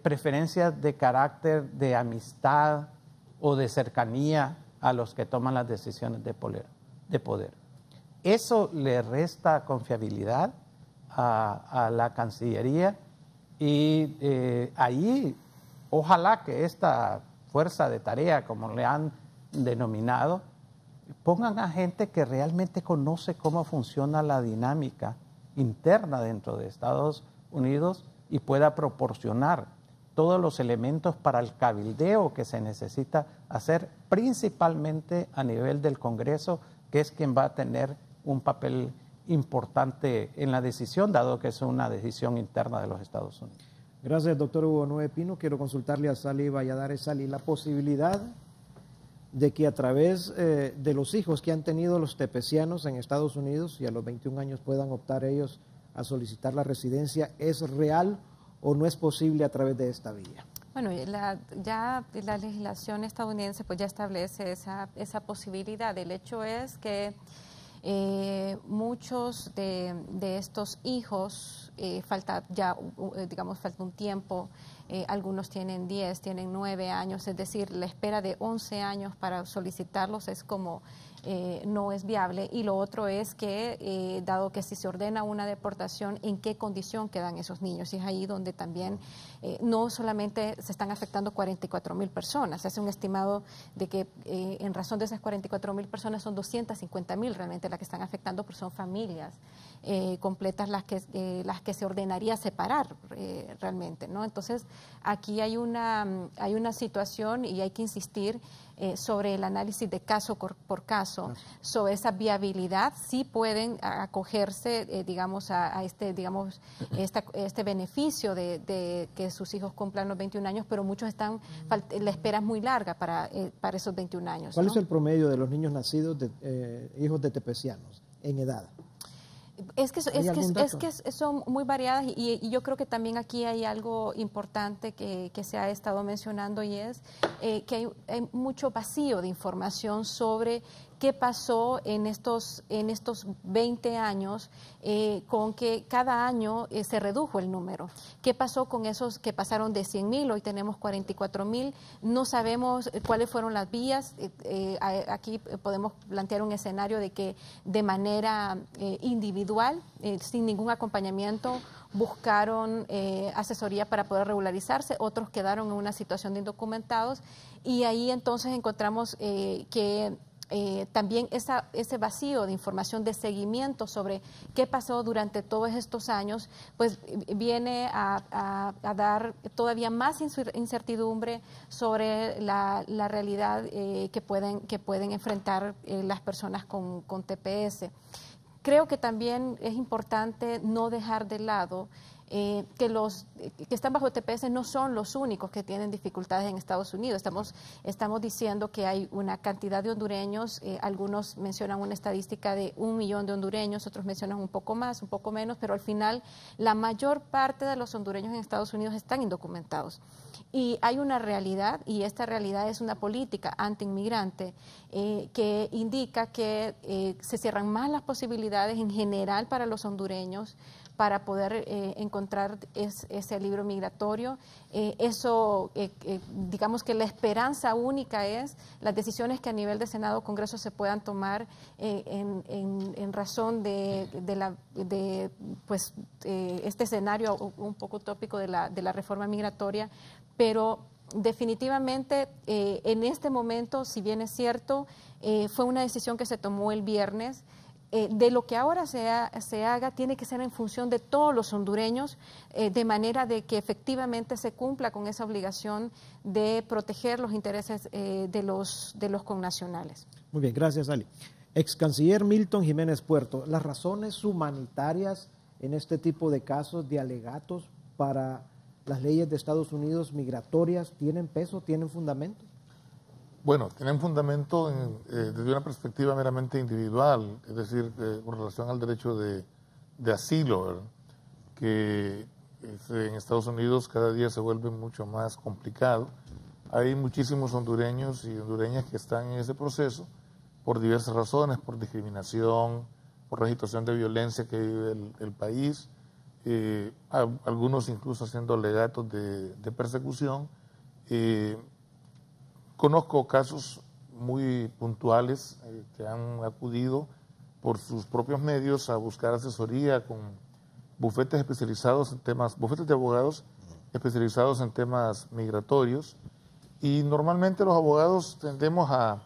preferencias de carácter de amistad o de cercanía a los que toman las decisiones de poder. Eso le resta confiabilidad a la Cancillería y ahí ojalá que esta fuerza de tarea, como le han denominado, pongan a gente que realmente conoce cómo funciona la dinámica interna dentro de Estados Unidos y pueda proporcionar todos los elementos para el cabildeo que se necesita hacer, principalmente a nivel del Congreso, que es quien va a tener un papel importante en la decisión, dado que es una decisión interna de los Estados Unidos. Gracias, doctor Hugo Noé Pino. Quiero consultarle a Sally Valladares. Sally, la posibilidad de que a través de los hijos que han tenido los tepecianos en Estados Unidos y a los 21 años puedan optar ellos a solicitar la residencia, ¿es real o no es posible a través de esta vía? Bueno, ya la legislación estadounidense pues ya establece esa posibilidad. El hecho es que muchos de estos hijos falta un tiempo, algunos tienen 10, tienen 9 años, es decir, la espera de 11 años para solicitarlos es como no es viable. Y lo otro es que, dado que si se ordena una deportación, ¿en qué condición quedan esos niños? Y es ahí donde también no solamente se están afectando 44,000 personas, se hace un estimado de que en razón de esas 44,000 personas son 250,000 realmente las que están afectando, porque son familias completas las que se ordenaría separar realmente, ¿no? Entonces, aquí hay una situación y hay que insistir sobre el análisis de caso por caso, sobre esa viabilidad. Sí pueden acogerse, a este beneficio de que sus hijos cumplan los 21 años, pero muchos la espera es muy larga para esos 21 años. ¿Cuál es el promedio de los niños nacidos hijos de tepecianos en edad? Es que son muy variadas y yo creo que también aquí hay algo importante que se ha estado mencionando y es que hay mucho vacío de información sobre qué pasó en estos 20 años con que cada año se redujo el número. ¿Qué pasó con esos que pasaron de 100,000? Hoy tenemos 44,000. No sabemos cuáles fueron las vías. Aquí podemos plantear un escenario de que de manera individual, sin ningún acompañamiento, buscaron asesoría para poder regularizarse, otros quedaron en una situación de indocumentados y ahí entonces encontramos que también ese vacío de información de seguimiento sobre qué pasó durante todos estos años, pues viene a dar todavía más incertidumbre sobre la realidad que pueden enfrentar las personas con TPS. Creo que también es importante no dejar de lado que los que están bajo TPS no son los únicos que tienen dificultades en Estados Unidos. Estamos diciendo que hay una cantidad de hondureños, algunos mencionan una estadística de 1 millón de hondureños, otros mencionan un poco más, un poco menos, pero al final la mayor parte de los hondureños en Estados Unidos están indocumentados. Y hay una realidad, y esta realidad es una política anti-inmigrante que indica que se cierran más las posibilidades en general para los hondureños para poder encontrar ese alivio migratorio. Digamos que la esperanza única es las decisiones que a nivel de Senado o Congreso se puedan tomar en razón de este escenario un poco utópico de la reforma migratoria, pero definitivamente en este momento, si bien es cierto, fue una decisión que se tomó el viernes. De lo que ahora se haga tiene que ser en función de todos los hondureños, de manera de que efectivamente se cumpla con esa obligación de proteger los intereses de los connacionales. Muy bien, gracias, Ali. Ex canciller Milton Jiménez Puerto, ¿las razones humanitarias en este tipo de casos de alegatos para las leyes de Estados Unidos migratorias tienen peso, tienen fundamento? Bueno, tienen fundamento desde una perspectiva meramente individual, es decir, con relación al derecho de asilo, ¿verdad? Que en Estados Unidos cada día se vuelve mucho más complicado. Hay muchísimos hondureños y hondureñas que están en ese proceso por diversas razones, por discriminación, por la situación de violencia que vive el país, algunos incluso haciendo alegatos de persecución. Conozco casos muy puntuales que han acudido por sus propios medios a buscar asesoría con bufetes especializados en temas, bufetes de abogados especializados en temas migratorios, y normalmente los abogados tendemos a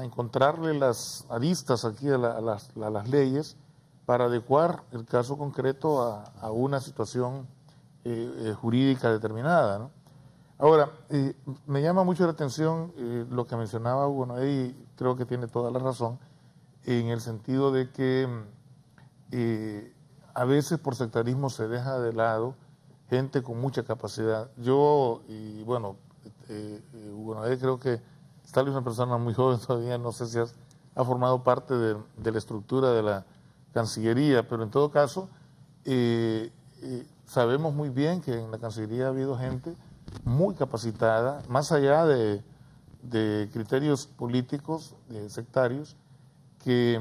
encontrarle las aristas aquí a las leyes para adecuar el caso concreto a una situación jurídica determinada, ¿no? Ahora, me llama mucho la atención lo que mencionaba Hugo Noé, y creo que tiene toda la razón, en el sentido de que a veces por sectarismo se deja de lado gente con mucha capacidad. Yo, y bueno, Hugo Noé creo que es tal vez una persona muy joven todavía, no sé si ha formado parte de la estructura de la Cancillería, pero en todo caso, sabemos muy bien que en la Cancillería ha habido gente muy capacitada, más allá de criterios políticos, sectarios, que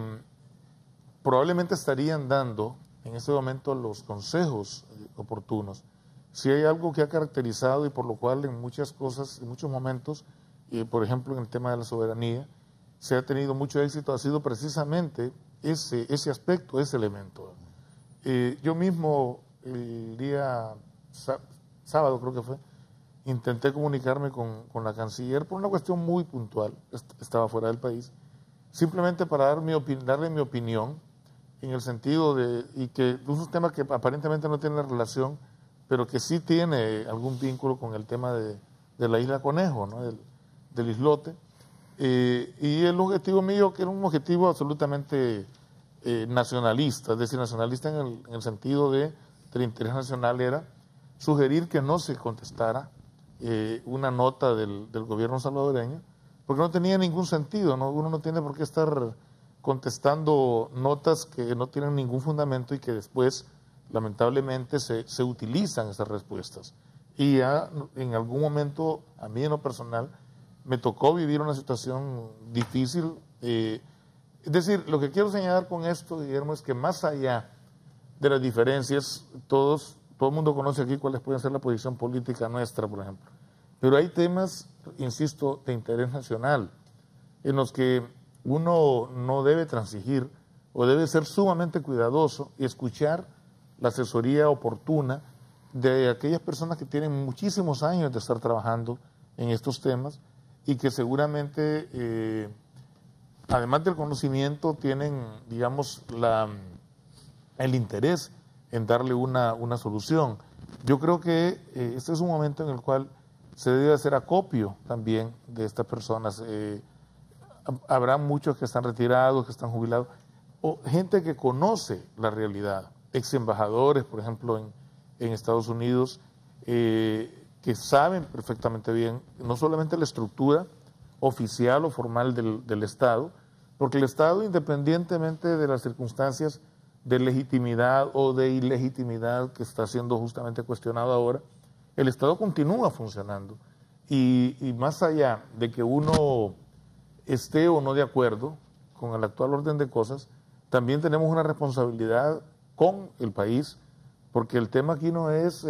probablemente estarían dando en este momento los consejos oportunos. Si hay algo que ha caracterizado y por lo cual en muchas cosas, en muchos momentos, por ejemplo en el tema de la soberanía, se ha tenido mucho éxito, ha sido precisamente ese aspecto, ese elemento. Yo mismo el día sábado creo que fue, intenté comunicarme con la canciller por una cuestión muy puntual, estaba fuera del país, simplemente para darle mi opinión en el sentido y que es un tema que aparentemente no tiene relación, pero que sí tiene algún vínculo con el tema de la isla Conejo, ¿no? del islote, y el objetivo mío, que era un objetivo absolutamente nacionalista, es decir, nacionalista en el sentido del interés nacional, era sugerir que no se contestara una nota del gobierno salvadoreño, porque no tenía ningún sentido, ¿no? Uno no tiene por qué estar contestando notas que no tienen ningún fundamento y que después, lamentablemente, se utilizan esas respuestas. Y ya en algún momento, a mí en lo personal, me tocó vivir una situación difícil. Es decir, lo que quiero señalar con esto, Guillermo, es que más allá de las diferencias, todo el mundo conoce aquí cuáles pueden ser la posición política nuestra, por ejemplo. Pero hay temas, insisto, de interés nacional, en los que uno no debe transigir o debe ser sumamente cuidadoso y escuchar la asesoría oportuna de aquellas personas que tienen muchísimos años de estar trabajando en estos temas y que seguramente, además del conocimiento, tienen, digamos, el interés en darle una solución. Yo creo que este es un momento en el cual se debe hacer acopio también de estas personas. Habrá muchos que están retirados, que están jubilados, o gente que conoce la realidad ex embajadores, por ejemplo, en Estados Unidos, que saben perfectamente bien no solamente la estructura oficial o formal del Estado, porque el Estado, independientemente de las circunstancias de legitimidad o de ilegitimidad que está siendo justamente cuestionado ahora, el Estado continúa funcionando. Y más allá de que uno esté o no de acuerdo con el actual orden de cosas, también tenemos una responsabilidad con el país, porque el tema aquí no es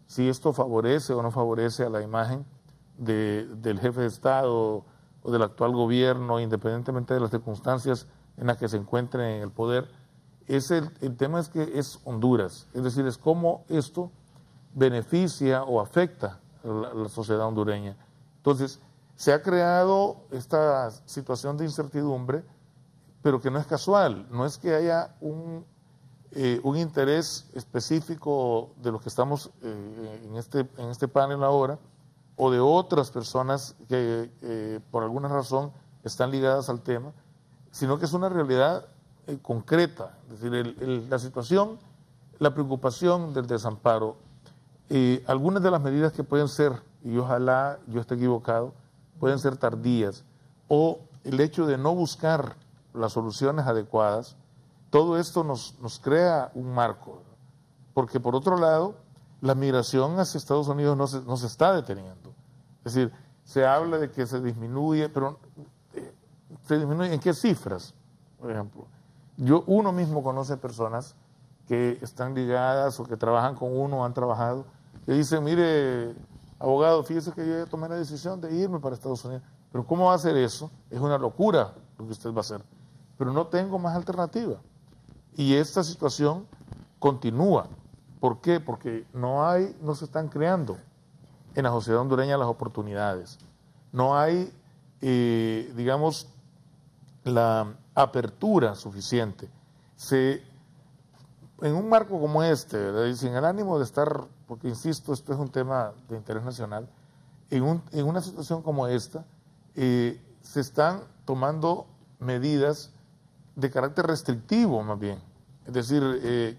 si esto favorece o no favorece a la imagen del jefe de Estado o del actual gobierno, independientemente de las circunstancias en las que se encuentre en el poder. El tema es que es Honduras, es decir, es cómo esto beneficia o afecta a la sociedad hondureña. Entonces, se ha creado esta situación de incertidumbre, pero que no es casual, no es que haya un interés específico de los que estamos en este panel ahora, o de otras personas que por alguna razón están ligadas al tema, sino que es una realidad concreta, es decir, la situación, la preocupación del desamparo, algunas de las medidas que pueden ser, y ojalá yo esté equivocado, pueden ser tardías, o el hecho de no buscar las soluciones adecuadas, todo esto nos crea un marco, ¿verdad? Porque por otro lado, la migración hacia Estados Unidos no se está deteniendo. Es decir, se habla de que se disminuye, pero ¿se disminuye en qué cifras? Por ejemplo, uno mismo conoce personas que están ligadas o que trabajan con uno o han trabajado, que dicen, mire, abogado, fíjese que yo ya tomé la decisión de irme para Estados Unidos, pero ¿cómo va a hacer eso? Es una locura lo que usted va a hacer, pero no tengo más alternativa. Y esta situación continúa. ¿Por qué? Porque no se están creando en la sociedad hondureña las oportunidades. No hay, digamos, la apertura suficiente. En un marco como este, ¿verdad? Y sin el ánimo de estar, porque insisto, esto es un tema de interés nacional, en una situación como esta, se están tomando medidas de carácter restrictivo más bien. Es decir,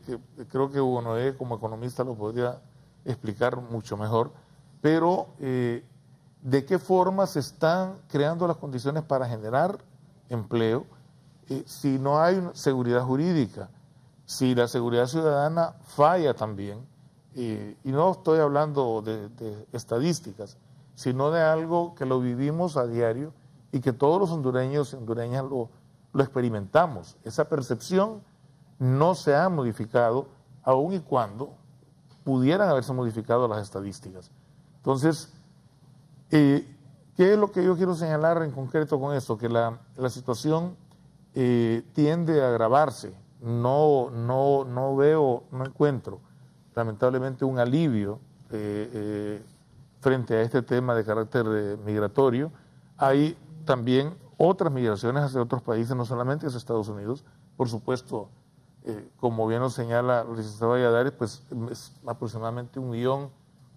que creo que Hugo Noé como economista lo podría explicar mucho mejor, pero ¿de qué forma se están creando las condiciones para generar empleo si no hay seguridad jurídica, si la seguridad ciudadana falla también? Y no estoy hablando de estadísticas, sino de algo que lo vivimos a diario y que todos los hondureños y hondureñas lo experimentamos. Esa percepción no se ha modificado, aun y cuando pudieran haberse modificado las estadísticas. Entonces, ¿qué es lo que yo quiero señalar en concreto con esto? Que la situación tiende a agravarse. No encuentro lamentablemente un alivio frente a este tema de carácter migratorio. Hay también otras migraciones hacia otros países, no solamente hacia Estados Unidos. Por supuesto, como bien nos señala el licenciado Valladares, pues es aproximadamente 1 millón,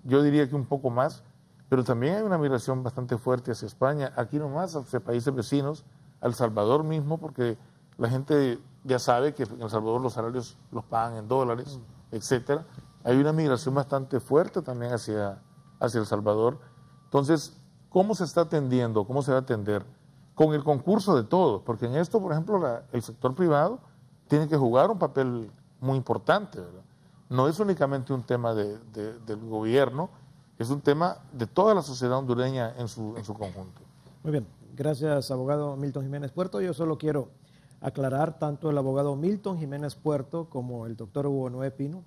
yo diría que un poco más, pero también hay una migración bastante fuerte hacia España, aquí nomás, hacia países vecinos, a El Salvador mismo, porque la gente ya sabe que en El Salvador los salarios los pagan en dólares, etcétera. Hay una migración bastante fuerte también hacia El Salvador. Entonces, ¿cómo se está atendiendo? ¿Cómo se va a atender? Con el concurso de todos, porque en esto, por ejemplo, el sector privado tiene que jugar un papel muy importante, ¿verdad? No es únicamente un tema del gobierno, es un tema de toda la sociedad hondureña en su conjunto. Muy bien, gracias, abogado Milton Jiménez Puerto. Yo solo quiero aclarar, tanto el abogado Milton Jiménez Puerto como el doctor Hugo Noé Pino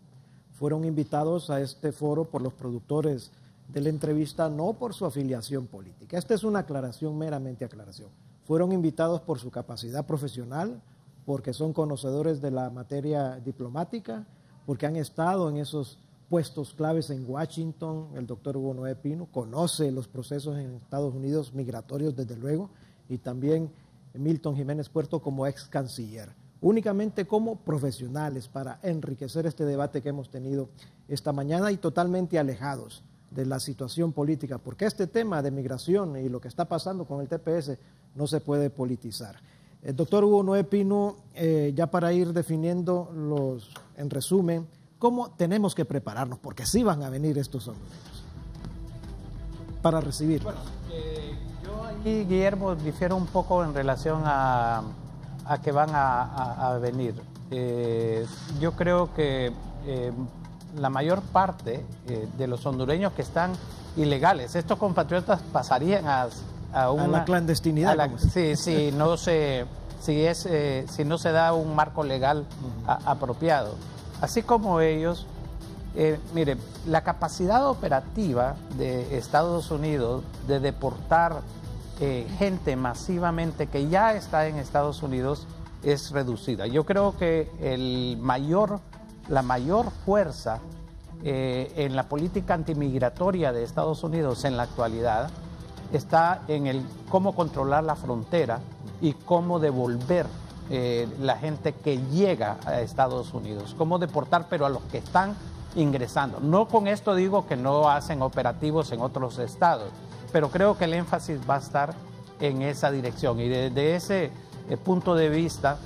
fueron invitados a este foro por los productores de la entrevista, no por su afiliación política. Esta es una aclaración, meramente aclaración. Fueron invitados por su capacidad profesional, porque son conocedores de la materia diplomática, porque han estado en esos puestos claves en Washington. El doctor Hugo Noé Pino conoce los procesos en Estados Unidos migratorios, desde luego, y también Milton Jiménez Puerto como ex canciller, únicamente como profesionales para enriquecer este debate que hemos tenido esta mañana y totalmente alejados de la situación política, porque este tema de migración y lo que está pasando con el TPS no se puede politizar. Doctor Hugo Noé Pino, ya para ir definiendo en resumen, ¿cómo tenemos que prepararnos? Porque sí van a venir estos hondureños para recibir. Bueno, yo aquí, Guillermo, difiero un poco en relación a que van a venir. Yo creo que la mayor parte de los hondureños que están ilegales, estos compatriotas pasarían a la clandestinidad. Si no se da un marco legal apropiado. Así como ellos, mire, la capacidad operativa de Estados Unidos de deportar gente masivamente que ya está en Estados Unidos es reducida. Yo creo que la mayor fuerza en la política antimigratoria de Estados Unidos en la actualidad está en cómo controlar la frontera y cómo devolver la gente que llega a Estados Unidos, cómo deportar, pero a los que están ingresando. No con esto digo que no hacen operativos en otros estados, pero creo que el énfasis va a estar en esa dirección. Y desde ese punto de vista,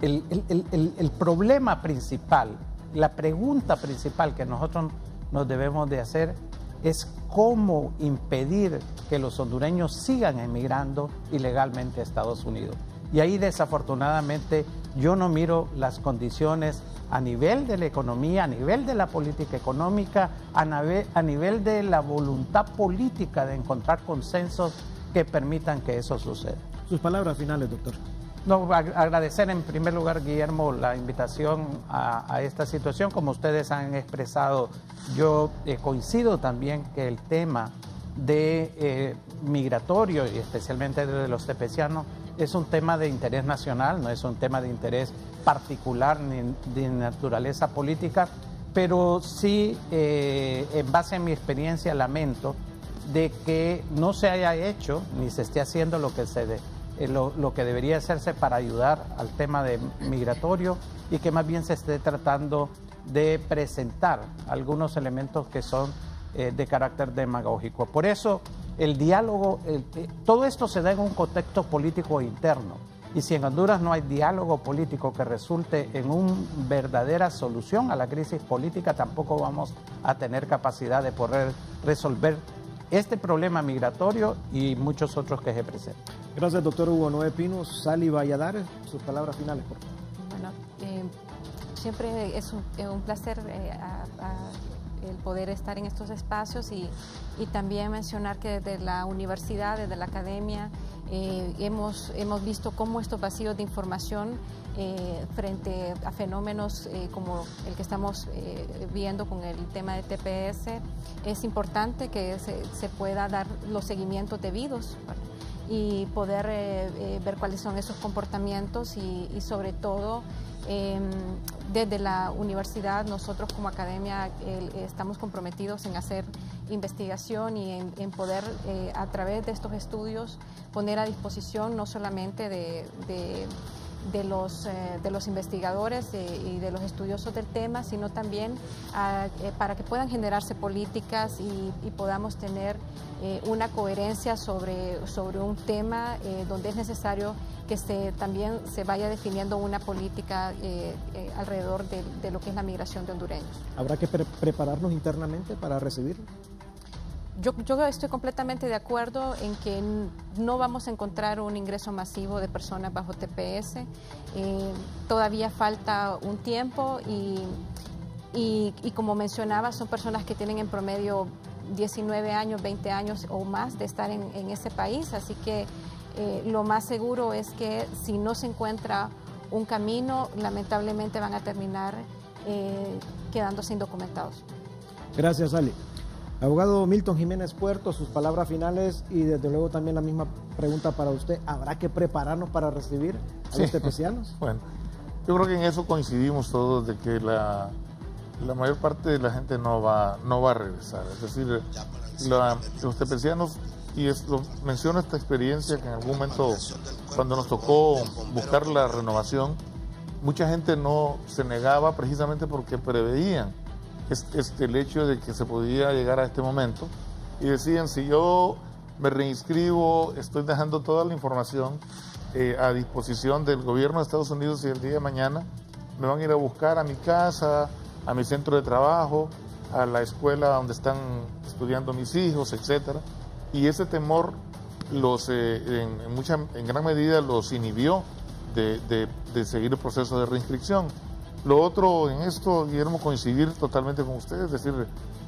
el problema principal, la pregunta principal que nosotros nos debemos de hacer es cómo impedir que los hondureños sigan emigrando ilegalmente a Estados Unidos. Y ahí desafortunadamente yo no miro las condiciones a nivel de la economía, a nivel de la política económica, a nivel de la voluntad política de encontrar consensos que permitan que eso suceda. Sus palabras finales, doctor. No, agradecer en primer lugar, Guillermo, la invitación a esta situación. Como ustedes han expresado, yo coincido también que el tema de migratorio y especialmente de los tepecianos es un tema de interés nacional, no es un tema de interés particular ni de naturaleza política, pero sí, en base a mi experiencia, lamento de que no se haya hecho ni se esté haciendo lo que debería hacerse para ayudar al tema de migratorio y que más bien se esté tratando de presentar algunos elementos que son de carácter demagógico. Por eso el diálogo, todo esto se da en un contexto político interno, y si en Honduras no hay diálogo político que resulte en una verdadera solución a la crisis política, tampoco vamos a tener capacidad de poder resolver este problema migratorio y muchos otros que se presentan. Gracias, doctor Hugo Noé Pino. Sally Valladares, sus palabras finales, por favor. Bueno, siempre es un placer el poder estar en estos espacios y también mencionar que desde la universidad, desde la academia, hemos visto cómo estos vacíos de información frente a fenómenos como el que estamos viendo con el tema de TPS, es importante que se pueda dar los seguimientos debidos y poder ver cuáles son esos comportamientos y sobre todo desde la universidad nosotros como academia estamos comprometidos en hacer investigación y en poder a través de estos estudios poner a disposición no solamente de los investigadores y de los estudiosos del tema, sino también para que puedan generarse políticas y podamos tener una coherencia sobre un tema donde es necesario que también se vaya definiendo una política alrededor de lo que es la migración de hondureños. ¿Habrá que prepararnos internamente para recibirlo? Yo estoy completamente de acuerdo en que no vamos a encontrar un ingreso masivo de personas bajo TPS. Todavía falta un tiempo y como mencionaba, son personas que tienen en promedio 19 años, 20 años o más de estar en ese país. Así que lo más seguro es que si no se encuentra un camino, lamentablemente van a terminar quedándose indocumentados. Gracias, Ali. Abogado Milton Jiménez Puerto, sus palabras finales y desde luego también la misma pregunta para usted. ¿Habrá que prepararnos para recibir a los tepecianos? Bueno, yo creo que en eso coincidimos todos de que la mayor parte de la gente no va a regresar. Es decir, los tepecianos, y lo menciono esta experiencia que en algún momento cuando nos tocó buscar la renovación, mucha gente no se negaba precisamente porque preveían el hecho de que se podía llegar a este momento y decían, si yo me reinscribo, estoy dejando toda la información a disposición del gobierno de Estados Unidos y el día de mañana me van a ir a buscar a mi casa, a mi centro de trabajo, a la escuela donde están estudiando mis hijos, etcétera. Y ese temor en gran medida los inhibió de seguir el proceso de reinscripción. Lo otro en esto, Guillermo, coincidir totalmente con ustedes, es decir,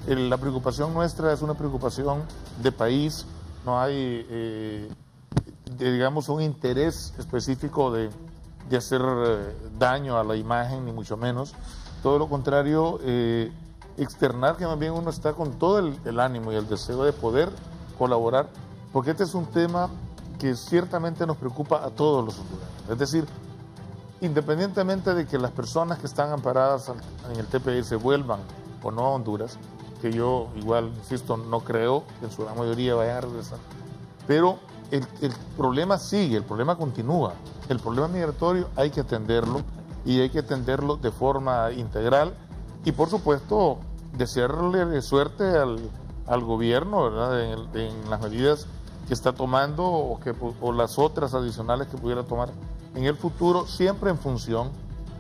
la preocupación nuestra es una preocupación de país, no hay, digamos, un interés específico de hacer daño a la imagen, ni mucho menos. Todo lo contrario, externar que más bien uno está con todo el ánimo y el deseo de poder colaborar, porque este es un tema que ciertamente nos preocupa a todos los hondureños. Es decir, independientemente de que las personas que están amparadas en el TPS vuelvan o no a Honduras, que yo igual, insisto, no creo que en su gran mayoría vayan a regresar, pero el problema sigue, el problema continúa. El problema migratorio hay que atenderlo y hay que atenderlo de forma integral y, por supuesto, desearle suerte al gobierno, ¿verdad? En las medidas que está tomando o las otras adicionales que pudiera tomar en el futuro, siempre en función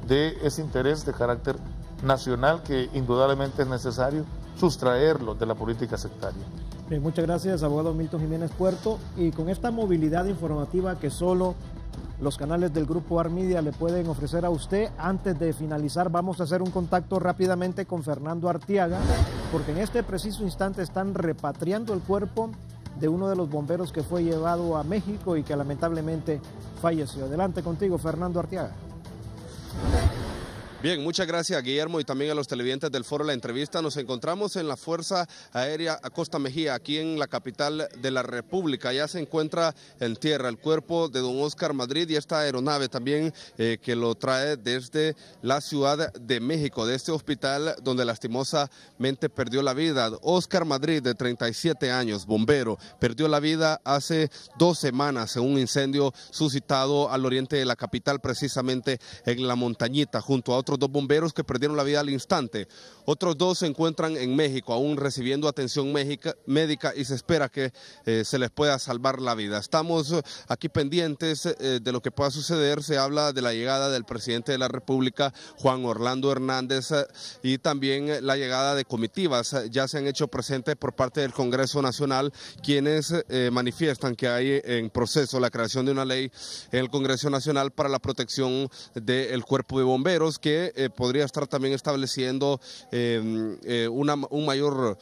de ese interés de carácter nacional que indudablemente es necesario sustraerlo de la política sectaria. Bien, muchas gracias, abogado Milton Jiménez Puerto. Y con esta movilidad informativa que solo los canales del Grupo Armedia le pueden ofrecer a usted, antes de finalizar vamos a hacer un contacto rápidamente con Fernando Arteaga, porque en este preciso instante están repatriando el cuerpo de uno de los bomberos que fue llevado a México y que lamentablemente falleció. Adelante contigo, Fernando Arteaga. Bien, muchas gracias, Guillermo, y también a los televidentes del Foro La Entrevista. Nos encontramos en la Fuerza Aérea Acosta Mejía, aquí en la capital de la República. Ya se encuentra en tierra el cuerpo de don Óscar Madrid y esta aeronave también que lo trae desde la Ciudad de México, de este hospital donde lastimosamente perdió la vida. Óscar Madrid, de 37 años, bombero, perdió la vida hace 2 semanas en un incendio suscitado al oriente de la capital, precisamente en La Montañita, junto a otros 2 bomberos que perdieron la vida al instante. Otros 2 se encuentran en México, aún recibiendo atención médica y se espera que se les pueda salvar la vida. Estamos aquí pendientes de lo que pueda suceder. Se habla de la llegada del presidente de la República, Juan Orlando Hernández, y también la llegada de comitivas. Ya se han hecho presentes por parte del Congreso Nacional, quienes manifiestan que hay en proceso la creación de una ley en el Congreso Nacional para la protección del cuerpo de bomberos, que podría estar también estableciendo una mayor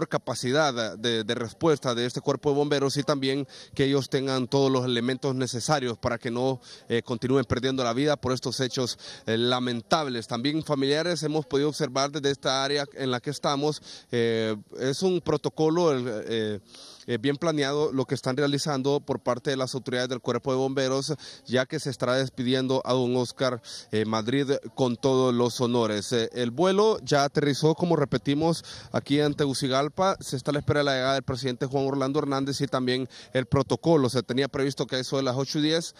capacidad de respuesta de este cuerpo de bomberos y también que ellos tengan todos los elementos necesarios para que no continúen perdiendo la vida por estos hechos lamentables. También familiares hemos podido observar desde esta área en la que estamos, es un protocolo bien planeado lo que están realizando por parte de las autoridades del cuerpo de bomberos, ya que se estará despidiendo a don Óscar Madrid con todos los honores. El vuelo ya aterrizó, como repetimos, aquí en Tegucigalpa. Se está a la espera de la llegada del presidente Juan Orlando Hernández y también el protocolo. Se tenía previsto que a eso de las 8:10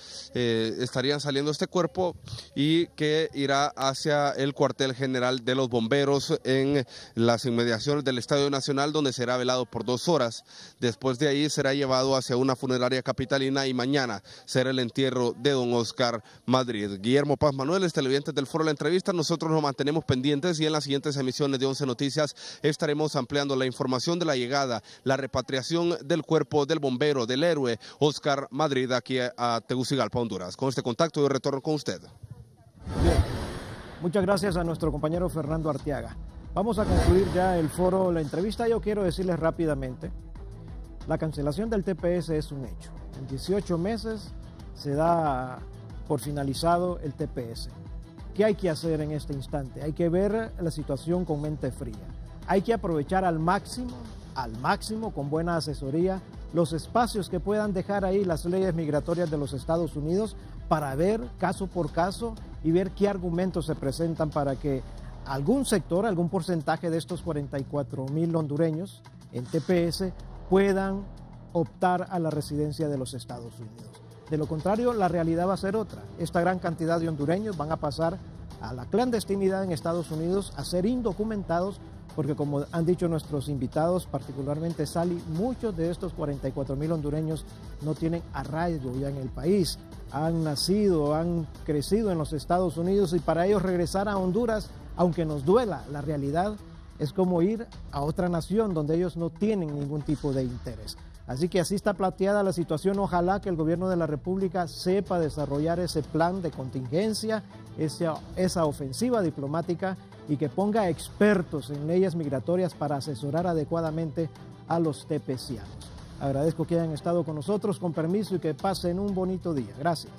estarían saliendo este cuerpo y que irá hacia el cuartel general de los bomberos en las inmediaciones del Estadio Nacional, donde será velado por 2 horas. Después de ahí será llevado hacia una funeraria capitalina y mañana será el entierro de don Óscar Madrid. Guillermo Paz Manueles, televidentes del Foro La Entrevista, nosotros nos mantenemos pendientes y en las siguientes emisiones de 11 Noticias estaremos ampliando la información de la llegada, la repatriación del cuerpo del bombero, del héroe Óscar Madrid aquí a Tegucigalpa, Honduras. Con este contacto yo retorno con usted. Bien. Muchas gracias a nuestro compañero Fernando Arteaga. Vamos a concluir ya el Foro La Entrevista. Yo quiero decirles rápidamente, la cancelación del TPS es un hecho. En 18 meses se da por finalizado el TPS. ¿Qué hay que hacer en este instante? Hay que ver la situación con mente fría. Hay que aprovechar al máximo, con buena asesoría, los espacios que puedan dejar ahí las leyes migratorias de los Estados Unidos para ver caso por caso y ver qué argumentos se presentan para que algún sector, algún porcentaje de estos 44,000 hondureños en TPS puedan optar a la residencia de los Estados Unidos. De lo contrario, la realidad va a ser otra. Esta gran cantidad de hondureños van a pasar a la clandestinidad en Estados Unidos, a ser indocumentados, porque como han dicho nuestros invitados, particularmente Sally, muchos de estos 44,000 hondureños no tienen arraigo ya en el país. Han nacido, han crecido en los Estados Unidos y para ellos regresar a Honduras, aunque nos duela la realidad, es como ir a otra nación donde ellos no tienen ningún tipo de interés. Así que así está planteada la situación. Ojalá que el gobierno de la República sepa desarrollar ese plan de contingencia, esa ofensiva diplomática y que ponga expertos en leyes migratorias para asesorar adecuadamente a los tepecianos. Agradezco que hayan estado con nosotros, con permiso, y que pasen un bonito día. Gracias.